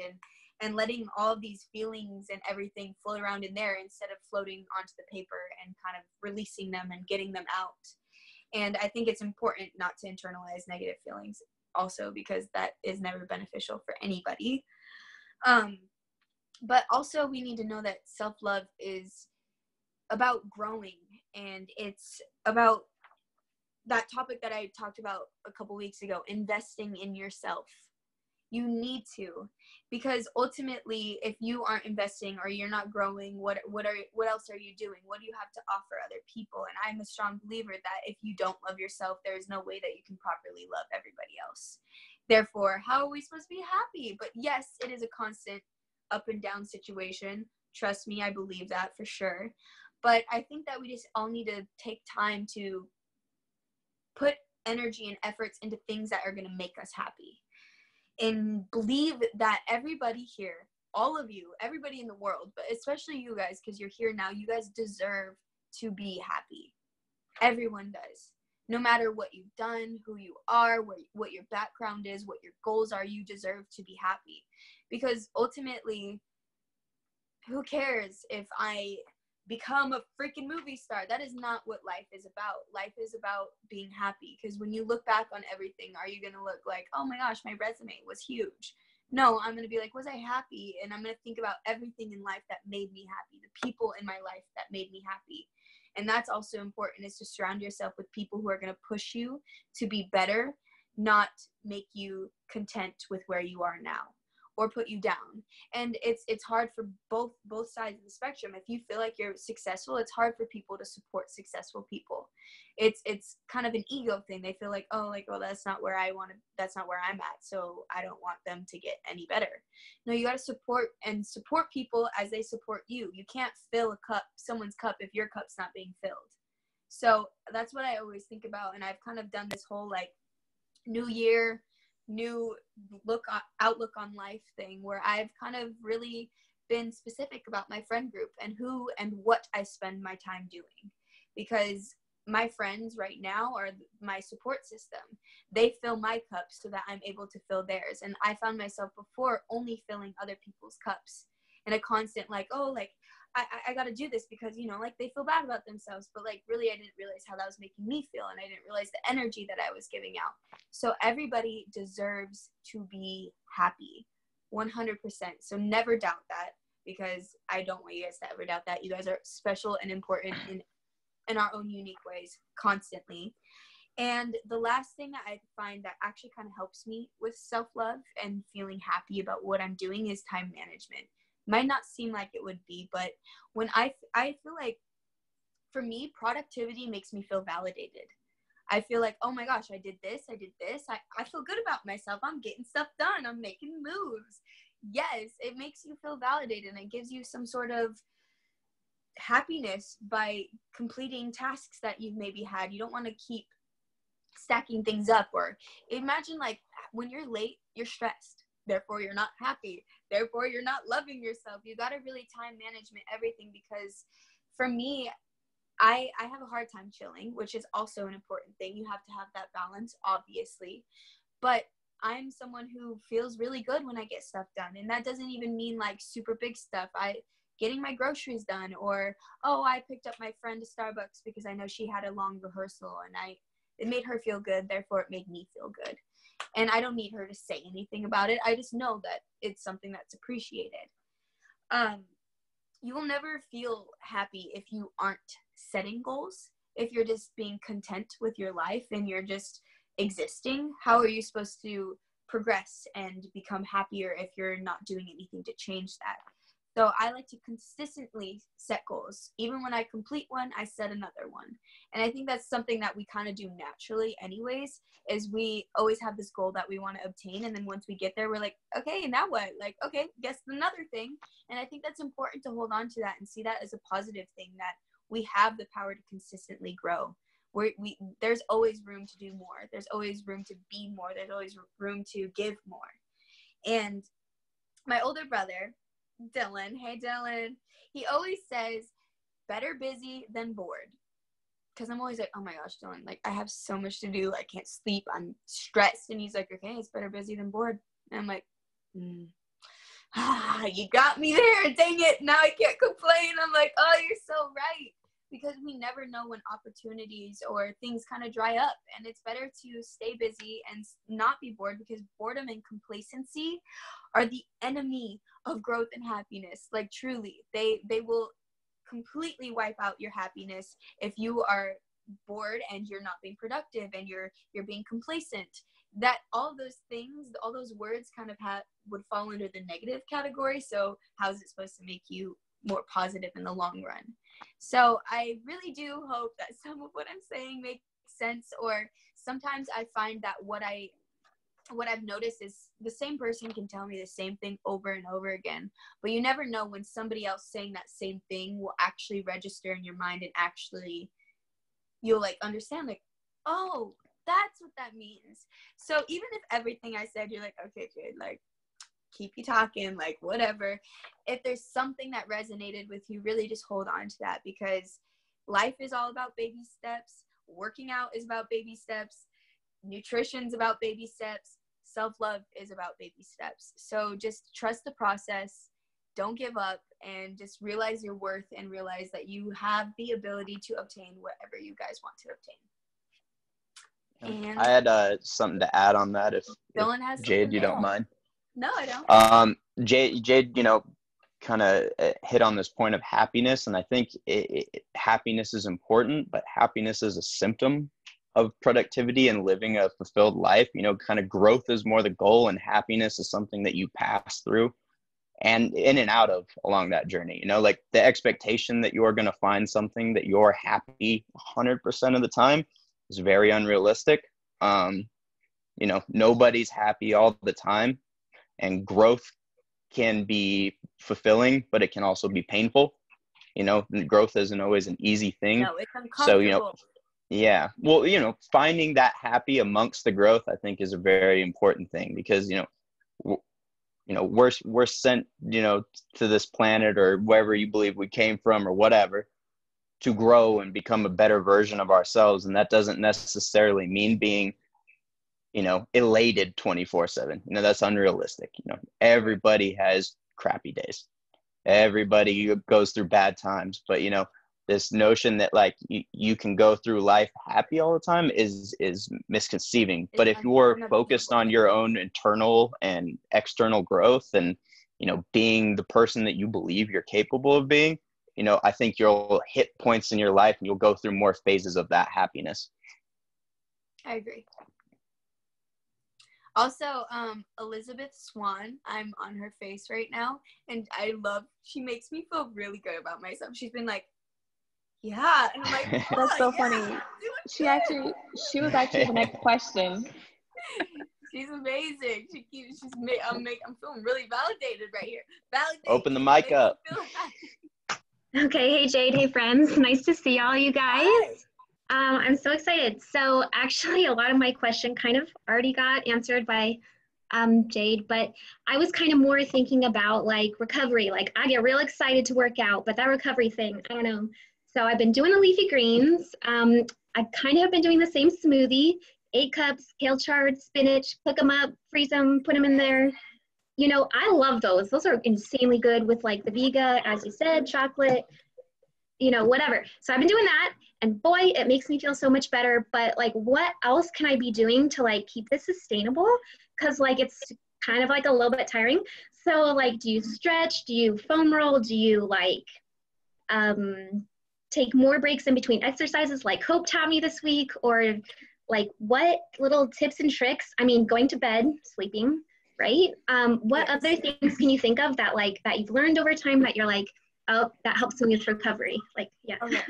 and letting all of these feelings and everything float around in there, instead of floating onto the paper and kind of releasing them and getting them out. And I think it's important not to internalize negative feelings also, because that is never beneficial for anybody. But also we need to know that self-love is about growing, and it's about that topic that I talked about a couple weeks ago, investing in yourself. You need to, because ultimately, if you aren't investing or you're not growing, what else are you doing? What do you have to offer other people? And I'm a strong believer that if you don't love yourself, there is no way that you can properly love everybody else. Therefore, how are we supposed to be happy? But yes, it is a constant up and down situation. Trust me, I believe that for sure. But I think that we just all need to take time to put energy and efforts into things that are going to make us happy. And believe that everybody here, all of you, everybody in the world, but especially you guys, because you're here now, you guys deserve to be happy. Everyone does. No matter what you've done, who you are, what your background is, what your goals are, you deserve to be happy. Because ultimately, who cares if I become a freaking movie star? That is not what life is about. Life is about being happy, because when you look back on everything, are you going to look like, oh my gosh, my resume was huge? No, I'm going to be like, was I happy? And I'm going to think about everything in life that made me happy, the people in my life that made me happy. And that's also important, is to surround yourself with people who are going to push you to be better, not make you content with where you are now, or put you down. And it's hard for both sides of the spectrum. If you feel like you're successful, it's hard for people to support successful people. It's kind of an ego thing. They feel like, oh, like, well, that's not where I'm at, so I don't want them to get any better. No, you got to support people as they support you. You can't fill someone's cup if your cup's not being filled. So that's what I always think about. And I've kind of done this whole like new year, new outlook on life thing, where I've kind of really been specific about my friend group and who and what I spend my time doing, because my friends right now are my support system. They fill my cup so that I'm able to fill theirs. And I found myself before only filling other people's cups in a constant like, oh, like I got to do this because, you know, like they feel bad about themselves, but like really I didn't realize how that was making me feel, and I didn't realize the energy that I was giving out. So everybody deserves to be happy, 100%. So never doubt that, because I don't want you guys to ever doubt that. You guys are special and important in our own unique ways constantly. And the last thing I find that actually kind of helps me with self-love and feeling happy about what I'm doing is time management. Might not seem like it would be, but when I feel like, for me, productivity makes me feel validated. I feel like, oh my gosh, I did this. I feel good about myself. I'm getting stuff done. I'm making moves. Yes, it makes you feel validated, and it gives you some sort of happiness by completing tasks that you've maybe had. You don't want to keep stacking things up, or imagine like when you're late, you're stressed. Therefore, you're not happy. Therefore, you're not loving yourself. You got to really time management everything, because for me, I have a hard time chilling, which is also an important thing. You have to have that balance, obviously. But I'm someone who feels really good when I get stuff done. And that doesn't even mean like super big stuff. Getting my groceries done, or, oh, I picked up my friend to Starbucks because I know she had a long rehearsal and it made her feel good. Therefore, it made me feel good. And I don't need her to say anything about it. I just know that it's something that's appreciated. You will never feel happy if you aren't setting goals. If you're just being content with your life and you're just existing, how are you supposed to progress and become happier if you're not doing anything to change that? So I like to consistently set goals. Even when I complete one, I set another one. And I think that's something that we kind of do naturally anyways, is we always have this goal that we want to obtain. And then once we get there, we're like, okay, now what? Like, okay, guess another thing. And I think that's important to hold on to that and see that as a positive thing, that we have the power to consistently grow. There's always room to do more. There's always room to be more. There's always room to give more. And my older brother, Dylan, hey Dylan, he always says, better busy than bored. Because I'm always like, oh my gosh, Dylan, like I have so much to do. I can't sleep. I'm stressed. And he's like, okay, it's better busy than bored. And I'm like, you got me there. Dang it. Now I can't complain. I'm like, oh, you're so right. Because we never know when opportunities or things kind of dry up. And it's better to stay busy and not be bored, because boredom and complacency are the enemy of growth and happiness. Like truly, they will completely wipe out your happiness if you are bored and you're not being productive and you're being complacent. That all those things, all those words kind of would fall under the negative category. So how is it supposed to make you more positive in the long run? So I really do hope that some of what I'm saying makes sense. Or sometimes I find that what I've noticed is the same person can tell me the same thing over and over again, but you never know when somebody else saying that same thing will actually register in your mind, and actually you'll like understand, like, oh, that's what that means. So even if everything I said, you're like, okay, Jade, like, keep you talking, like, whatever. If there's something that resonated with you, really just hold on to that, because life is all about baby steps. Working out is about baby steps. Nutrition's about baby steps. Self-love is about baby steps. So just trust the process. Don't give up, and just realize your worth and realize that you have the ability to obtain whatever you guys want to obtain. And I had something to add on that, if Dylan has Jade, you don't mind. No, I don't. Jade, you know, kind of hit on this point of happiness, and I think happiness is important, but happiness is a symptom of productivity and living a fulfilled life. You know, kind of growth is more the goal, and happiness is something that you pass through and in and out of along that journey. You know, like the expectation that you're going to find something that you're happy 100% of the time is very unrealistic. You know, nobody's happy all the time, and growth can be fulfilling, but it can also be painful. You know, growth isn't always an easy thing. No, it's uncomfortable. So, you know, yeah. Well, you know, finding that happy amongst the growth, I think, is a very important thing, because, you know, we're sent, you know, to this planet or wherever you believe we came from or whatever, to grow and become a better version of ourselves. And that doesn't necessarily mean being, you know, elated 24/7. You know, that's unrealistic. You know, everybody has crappy days. Everybody goes through bad times. But, you know, this notion that like you can go through life happy all the time is misconceiving. But if you're focused on your own internal and external growth and, you know, being the person that you believe you're capable of being, you know, I think you'll hit points in your life and you'll go through more phases of that happiness. I agree. Also, Elizabeth Swan, I'm on her face right now, and she makes me feel really good about myself. She's been like, yeah, and I'm like, oh, that's so yeah, funny. She was actually the next question. She's amazing. I'm feeling really validated right here. Validated. Open the mic up. Okay, hey Jade, hey friends, nice to see all you guys. Hi. I'm so excited. So actually, a lot of my question kind of already got answered by Jade, but I was kind of more thinking about like recovery. Like I get real excited to work out, but that recovery thing, I don't know. So I've been doing the leafy greens. I kind of have been doing the same smoothie, 8 cups, kale chard, spinach, cook them up, freeze them, put them in there. You know, I love those. Those are insanely good with like the Vega, as you said, chocolate, you know, whatever. So I've been doing that, and boy, it makes me feel so much better. But like, what else can I be doing to like keep this sustainable? Because like, it's kind of like a little bit tiring. So like, do you stretch? Do you foam roll? Do you like take more breaks in between exercises like Hope taught me this week? Or like, what little tips and tricks? I mean, going to bed, sleeping, right? What other things can you think of that like that you've learned over time that you're like, oh, that helps me with recovery? Like, yeah. Okay.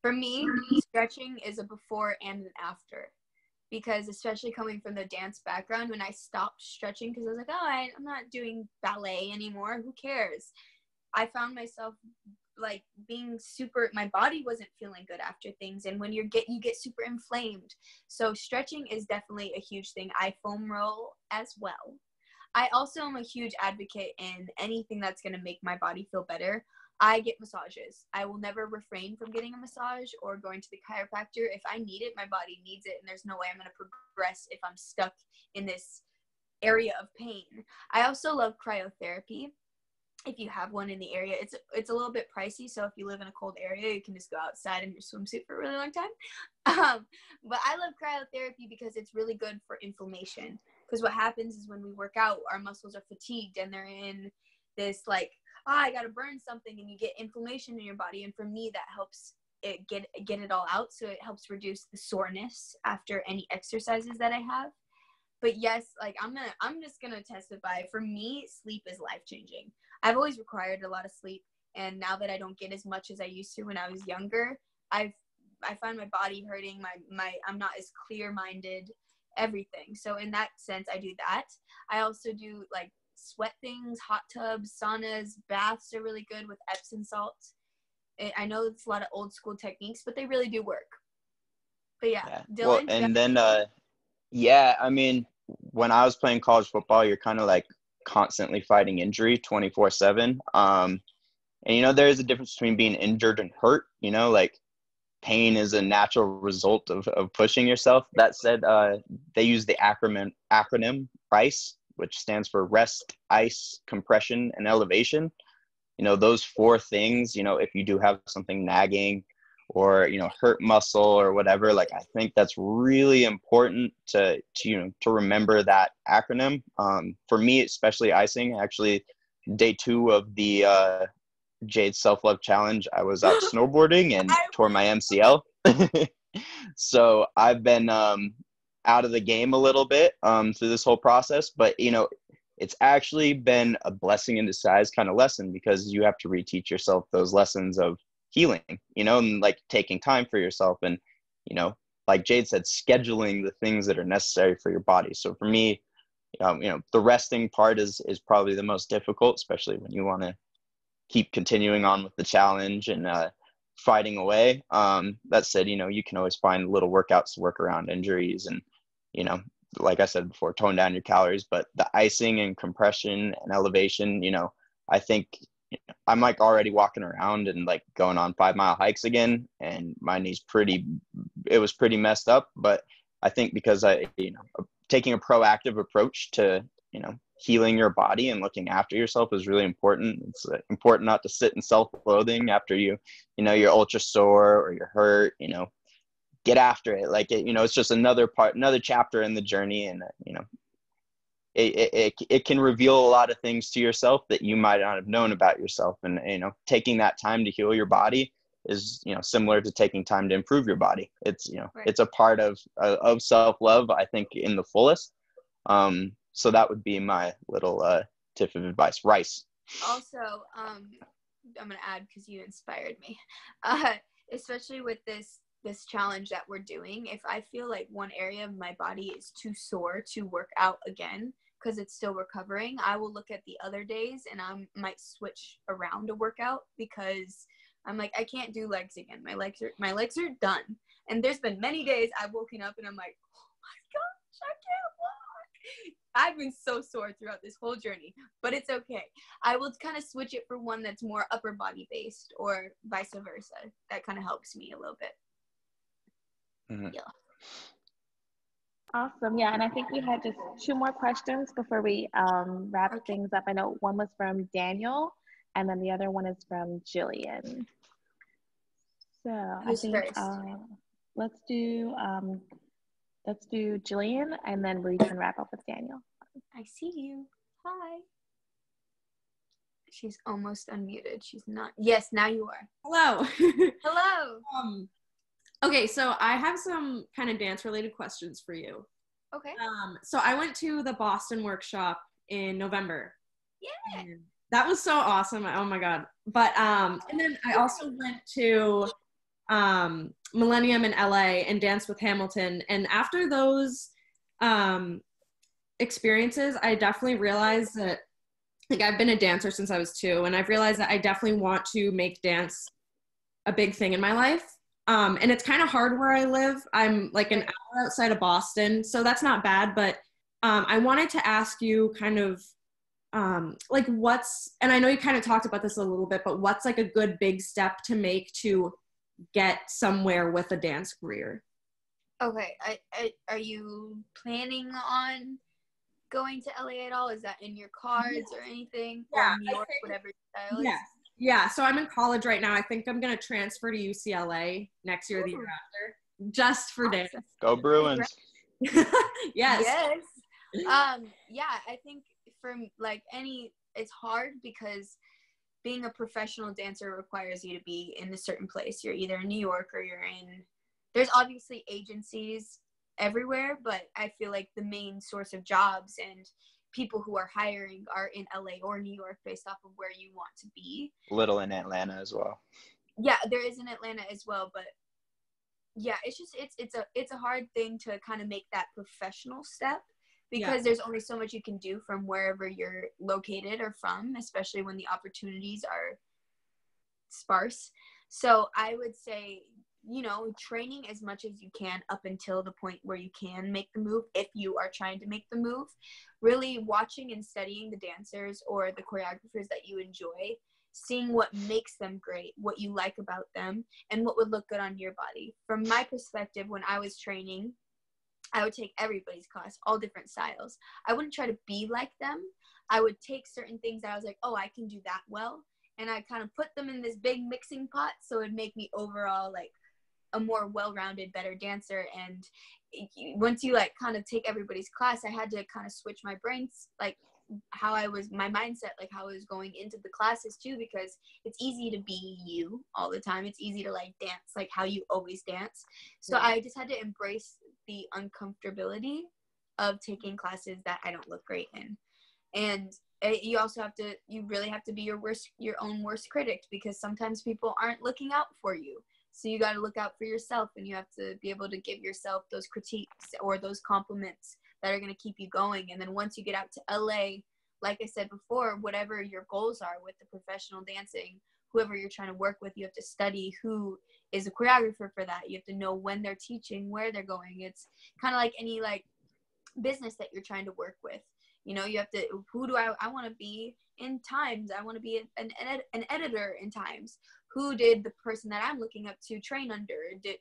For me, stretching is a before and an after, because especially coming from the dance background, when I stopped stretching because I was like, oh, I'm not doing ballet anymore. Who cares? I found myself like being my body wasn't feeling good after things, and when you get super inflamed. So stretching is definitely a huge thing. I foam roll as well. I also am a huge advocate in anything that's going to make my body feel better. I get massages. I will never refrain from getting a massage or going to the chiropractor. If I need it, my body needs it, and there's no way I'm going to progress if I'm stuck in this area of pain. I also love cryotherapy. If you have one in the area, it's a little bit pricey. So if you live in a cold area, you can just go outside in your swimsuit for a really long time. But I love cryotherapy because it's really good for inflammation. Because what happens is when we work out, our muscles are fatigued and they're in this like, I got to burn something, and you get inflammation in your body. And for me, that helps it get it all out. So it helps reduce the soreness after any exercises that I have. But yes, like I'm just going to testify. For me, sleep is life-changing. I've always required a lot of sleep. And now that I don't get as much as I used to when I was younger, I find my body hurting. I'm not as clear-minded, everything. So in that sense, I do that. I also do like sweat things, hot tubs, saunas, baths are really good with Epsom salts. I know it's a lot of old school techniques, but they really do work. But yeah. Dylan, well, and then I mean, when I was playing college football, you're kind of like constantly fighting injury 24/7. And you know, there is a difference between being injured and hurt. You know, like pain is a natural result of pushing yourself. That said, they use the acronym RICE, which stands for rest, ice, compression, and elevation. You know, those 4 things, you know, if you do have something nagging or, you know, hurt muscle or whatever, like I think that's really important to remember that acronym. For me, especially icing, actually day 2 of the Jade Self-Love Challenge, I was out snowboarding and tore my MCL. So I've been out of the game a little bit through this whole process, but it's actually been a blessing in disguise kind of lesson, because you have to reteach yourself those lessons of healing, and like taking time for yourself, and like Jade said, scheduling the things that are necessary for your body. So for me, the resting part is probably the most difficult, especially when you want to keep continuing on with the challenge and fighting away. That said, you can always find little workouts to work around injuries, and like I said before, tone down your calories. But the icing and compression and elevation, I think I'm like already walking around and like going on 5-mile hikes again, and my knee's it was pretty messed up. But I think because taking a proactive approach to healing your body and looking after yourself is really important. It's important not to sit in self-loathing after you're ultra sore or you're hurt. Get after it. Like it's just another chapter in the journey, and it can reveal a lot of things to yourself that you might not have known about yourself. And taking that time to heal your body is similar to taking time to improve your body. It's Right. it's a part of self-love, I think, in the fullest. So that would be my little tip of advice. Rice. Also, I'm gonna add, because you inspired me, especially with this challenge that we're doing. If I feel like one area of my body is too sore to work out again because it's still recovering, I will look at the other days and I might switch around a workout, because I'm like, I can't do legs again. My legs are done. And there's been many days I've woken up and I'm like, oh my gosh, I can't walk. I've been so sore throughout this whole journey, but it's okay. I will kind of switch it for one that's more upper body based, or vice versa. That kind of helps me a little bit. Mm-hmm. Yeah. Awesome. Yeah, and I think we had just 2 more questions before we wrap things up. I know one was from Daniel, and then the other one is from Jillian. So Who's I think first? let's do Jillian, and then we can wrap up with Daniel. I see you. Hi. She's almost unmuted. She's not. Yes, now you are. Hello. Hello. Okay, so I have some kind of dance-related questions for you. Okay. So I went to the Boston workshop in November. Yeah. And that was so awesome. Oh my God. But, and then I also went to Millennium in LA and danced with Hamilton. And after those experiences, I definitely realized that, like, I've been a dancer since I was 2, and I've realized that I definitely want to make dance a big thing in my life. And it's kind of hard where I live. I'm like an hour outside of Boston, so that's not bad. But I wanted to ask you kind of like and I know you kind of talked about this a little bit, but what's like a good big step to make to get somewhere with a dance career? Okay. Are you planning on going to LA at all? Is that in your cards or anything? Yeah, or New York, whatever your style is? Yeah, so I'm in college right now. I think I'm going to transfer to UCLA next year or the year after, just for dance. Go Bruins. Yes. Yeah, I think it's hard because being a professional dancer requires you to be in a certain place. You're either in New York or there's obviously agencies everywhere, but I feel like the main source of jobs and people who are hiring are in LA or New York based off of where you want to be. Little in Atlanta as well. Yeah, there is in Atlanta as well, but yeah, it's a hard thing to kind of make that professional step, because there's only so much you can do from wherever you're located or from, especially when the opportunities are sparse. So I would say, training as much as you can up until the point where you can make the move, if you are trying to make the move. Really watching and studying the dancers or the choreographers that you enjoy, seeing what makes them great, what you like about them, and what would look good on your body. From my perspective, when I was training, I would take everybody's class, all different styles. I wouldn't try to be like them. I would take certain things that I was like, oh, I can do that well, and I kind of put them in this big mixing pot, so it'd make me overall like a more well-rounded, better dancer. And once you like kind of take everybody's class, I had to kind of switch my brains, like my mindset, like how I was going into the classes too, because it's easy to be you all the time. It's easy to like dance like how you always dance. So I just had to embrace the uncomfortability of taking classes that I don't look great in. And you really have to be your own worst critic, because sometimes people aren't looking out for you. So you got to look out for yourself, and you have to be able to give yourself those critiques or those compliments that are going to keep you going. And then once you get out to LA, like I said before, whatever your goals are with the professional dancing, whoever you're trying to work with, you have to study who is a choreographer for that. You have to know when they're teaching, where they're going. It's kind of like any like business that you're trying to work with. You know, you have to, who do I want to be in Times? I want to be an editor in Times. Who did the person that I'm looking up to train under?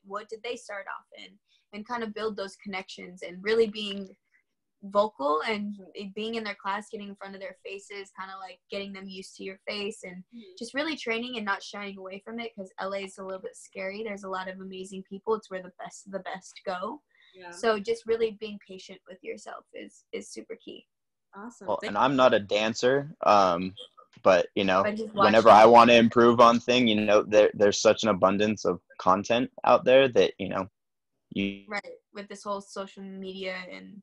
What did they start off in? And kind of build those connections, and really being vocal and being in their class, getting in front of their faces, kind of like getting them used to your face, and just really training and not shying away from it, because LA is a little bit scary. There's a lot of amazing people. It's where the best of the best go. Yeah. So just really being patient with yourself is super key. Awesome. Well, and I'm not a dancer, but you know, whenever I want to improve on thing, you know, there's such an abundance of content out there that, you know, right, with this whole social media and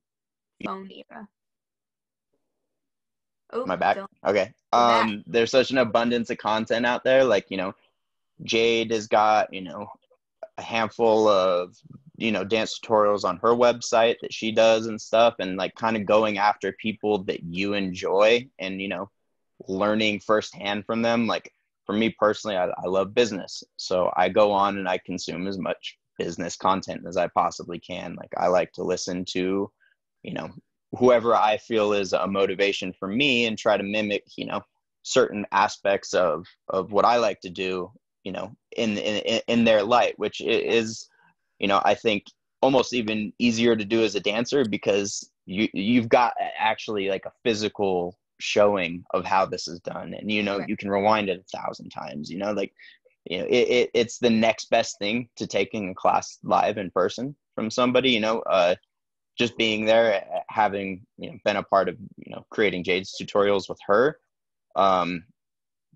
phone era. Oh, my back. Okay. There's such an abundance of content out there. Like, you know, Jade has got, you know, a handful of, you know, dance tutorials on her website that she does and stuff, and like kind of going after people that you enjoy and, you know, learning firsthand from them. Like for me personally, I love business, so I go on and I consume as much business content as I possibly can. Like I like to listen to, you know, whoever I feel is a motivation for me, and try to mimic, you know, certain aspects of what I like to do, you know, in their light, which is, you know, I think almost even easier to do as a dancer, because you've got actually like a physical showing of how this is done, and you know, you can rewind it 1,000 times, you know, like, you know, it's the next best thing to taking a class live in person from somebody, you know. Just being there, having, you know, been a part of, you know, creating Jade's tutorials with her, the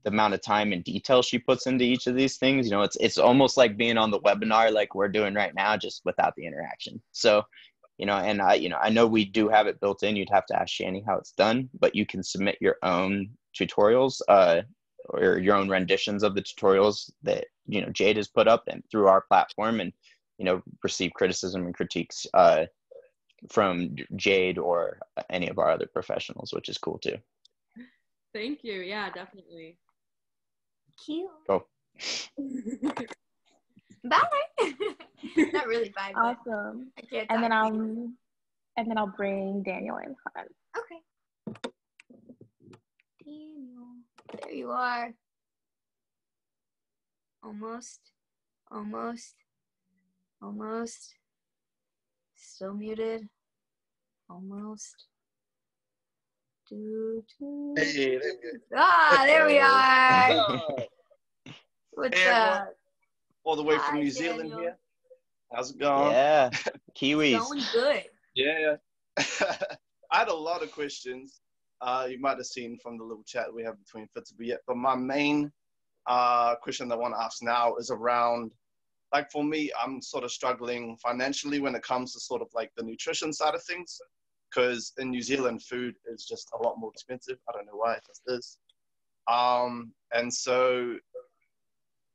amount of time and detail she puts into each of these things, you know, it's almost like being on the webinar like we're doing right now, just without the interaction. So, you know, and I know we do have it built in. You'd have to ask Shani how it's done, but you can submit your own tutorials, or your own renditions of the tutorials that, you know, Jade has put up and through our platform, and, you know, receive criticism and critiques from Jade or any of our other professionals, which is cool too. Thank you. Yeah, definitely. Cute. Go. Bye. Not really bye. Awesome. And then I'll bring Daniel in. Okay. Daniel, there you are. Almost. Still muted. Almost. Hey, there we are. What's up? All the way from New Zealand here. How's it going? Yeah, Kiwis. Going good. Yeah. I had a lot of questions. You might have seen from the little chat we have between Fit2Beit, but my main question that I want to ask now is around, like, for me, I'm sort of struggling financially when it comes to sort of like the nutrition side of things, because in New Zealand, food is just a lot more expensive. I don't know why, it just is.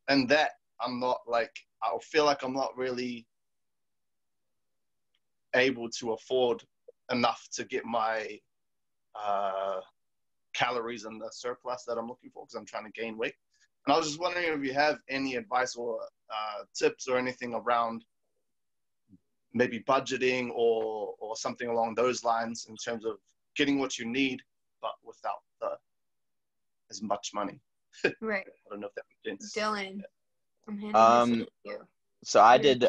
And that I'm not like, I feel like I'm not really able to afford enough to get my calories in the surplus that I'm looking for, because I'm trying to gain weight. And I was just wondering if you have any advice or tips or anything around maybe budgeting or something along those lines, in terms of getting what you need, but without as much money. Right. I don't know if that makes sense. Dylan, I'm handing this to you. So I did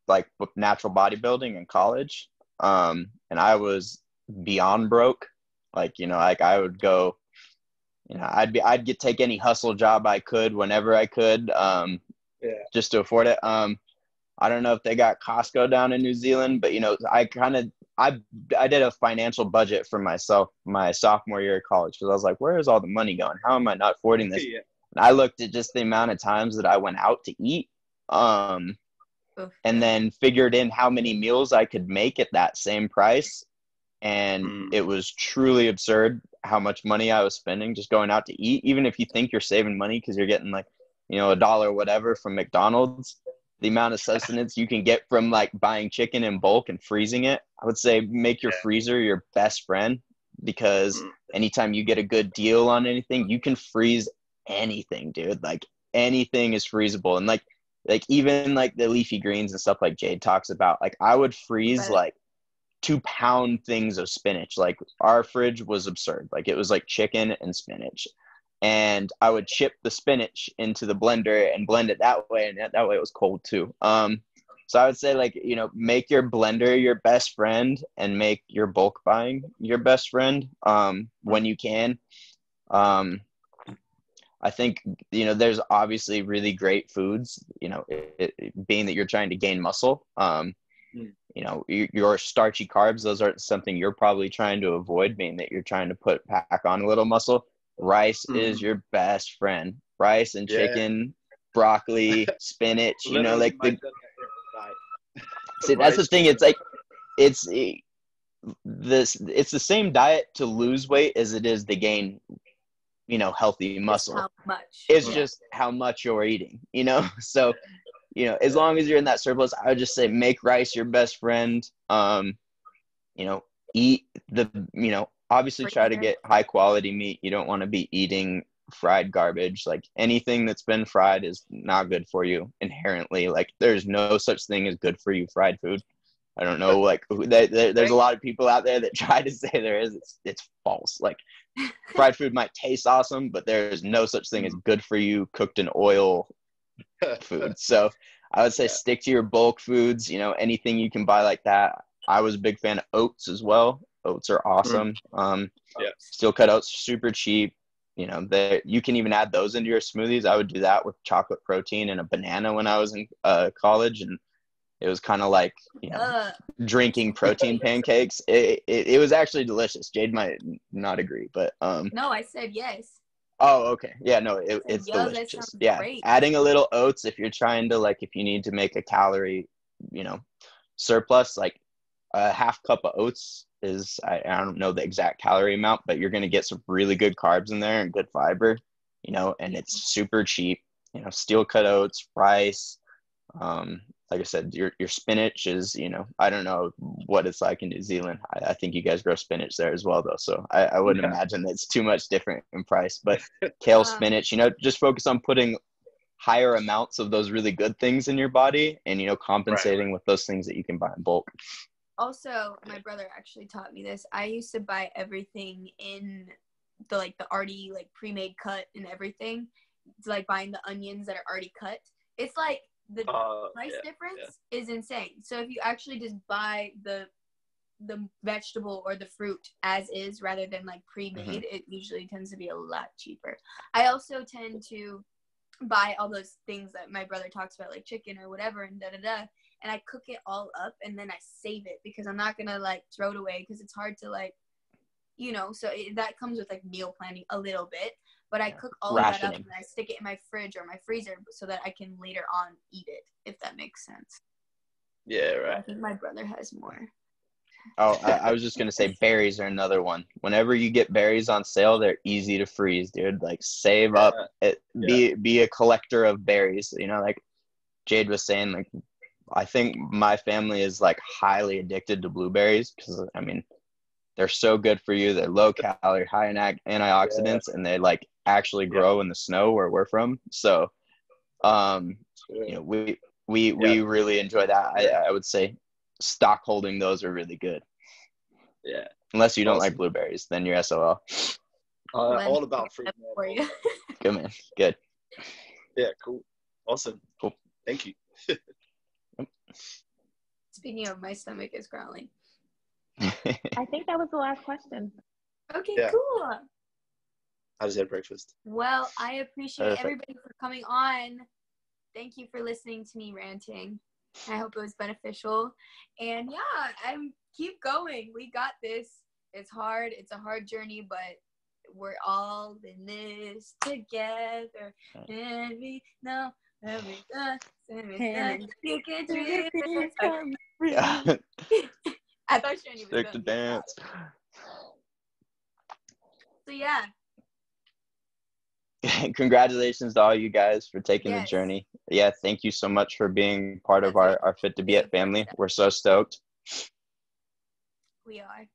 like natural bodybuilding in college, and I was beyond broke. Like, you know, like I would go, you know, I'd take any hustle job I could whenever I could, just to afford it. I don't know if they got Costco down in New Zealand, but, you know, I I did a financial budget for myself my sophomore year of college because I was like, where is all the money going? How am I not affording this? Yeah. And I looked at just the amount of times that I went out to eat, and then figured in how many meals I could make at that same price. And it was truly absurd how much money I was spending just going out to eat. Even if you think you're saving money because you're getting like, you know, $1 or whatever from McDonald's, the amount of sustenance you can get from like buying chicken in bulk and freezing it, I would say make your freezer your best friend, because anytime you get a good deal on anything, you can freeze anything, dude. Like anything is freezable. And like even like the leafy greens and stuff like Jade talks about, like I would freeze like 2-pound things of spinach. Like our fridge was absurd. Like it was like chicken and spinach. And I would chip the spinach into the blender and blend it that way. And that way it was cold too. So I would say, like, you know, make your blender your best friend and make your bulk buying your best friend when you can. I think, you know, there's obviously really great foods, you know, being that you're trying to gain muscle. You know, your starchy carbs, those are something you're probably trying to avoid, being that you're trying to pack on a little muscle. Rice is your best friend. Rice and chicken, broccoli, spinach, you know, like see, that's the thing. It's like, it's the same diet to lose weight as it is to gain, you know, healthy muscle. How much? It's just how much you're eating, you know? So, you know, as long as you're in that surplus, I would just say make rice your best friend. You know, eat you know, obviously try to get high quality meat. You don't want to be eating fried garbage. Like anything that's been fried is not good for you inherently. Like there's no such thing as good for you fried food. I don't know, like there's a lot of people out there that try to say there is. It's false. Like fried food might taste awesome, but there's no such thing as good for you cooked in oil food. So I would say stick to your bulk foods, you know, anything you can buy like that. I was a big fan of oats as well. Oats are awesome. Steel cut oats, super cheap. You know, you can even add those into your smoothies. I would do that with chocolate protein and a banana when I was in college, and it was kind of like, you know, drinking protein pancakes. It was actually delicious. Jade might not agree, but no, I said yes. Oh, okay. Yeah, no, it's delicious. Yeah, great. Adding a little oats if you're trying to, like, if you need to make a calorie, you know, surplus, like a half cup of oats is, I don't know the exact calorie amount, but you're going to get some really good carbs in there and good fiber, you know, and it's super cheap. You know, steel cut oats, rice, like I said, your spinach is, you know, I don't know what it's like in New Zealand. I think you guys grow spinach there as well, though. So I wouldn't imagine that it's too much different in price. But kale, spinach, you know, just focus on putting higher amounts of those really good things in your body and, you know, compensating with those things that you can buy in bulk. Also, my brother actually taught me this. I used to buy everything in the already like pre-made cut and everything. It's like buying the onions that are already cut. It's like the price difference is insane. So if you actually just buy the vegetable or the fruit as is rather than like pre-made, it usually tends to be a lot cheaper. I also tend to buy all those things that my brother talks about, like chicken or whatever, and and I cook it all up and then I save it because I'm not gonna like throw it away because it's hard to like, you know, so that comes with like meal planning a little bit. But I cook all of that up and I stick it in my fridge or my freezer so that I can later on eat it, if that makes sense. Yeah, right. I think my brother has more. Oh, I was just going to say berries are another one. Whenever you get berries on sale, they're easy to freeze, dude. Like save up, be a collector of berries. You know, like Jade was saying, like I think my family is like highly addicted to blueberries because, I mean, they're so good for you. They're low calorie, high in antioxidants, and they like actually grow in the snow where we're from. So, you know, we really enjoy that. I would say stock holding those are really good. Yeah. Unless you don't like blueberries, then you're SOL. All about free for you. Good, man. Good. Yeah, cool. Awesome. Cool. Thank you. Speaking of, my stomach is growling. I think that was the last question. Okay, cool. How does that breakfast? Well, I appreciate everybody for coming on. Thank you for listening to me ranting. I hope it was beneficial. And yeah, keep going. We got this. It's hard. It's a hard journey, but we're all in this together. And we know that we done. You can do it. I thought Shani was Stick to going dance. So yeah. Congratulations to all you guys for taking the journey. Yeah, thank you so much for being part of our Fit2Beit family. We're so stoked. We are.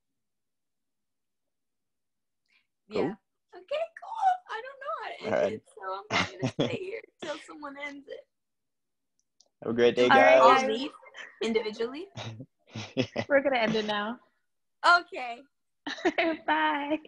Cool. Yeah. Okay, cool. I don't know how to end it, so I'm just gonna stay here till someone ends it. Have a great day, All right, guys. All leave individually. We're gonna end it now. Okay. Bye. Bye.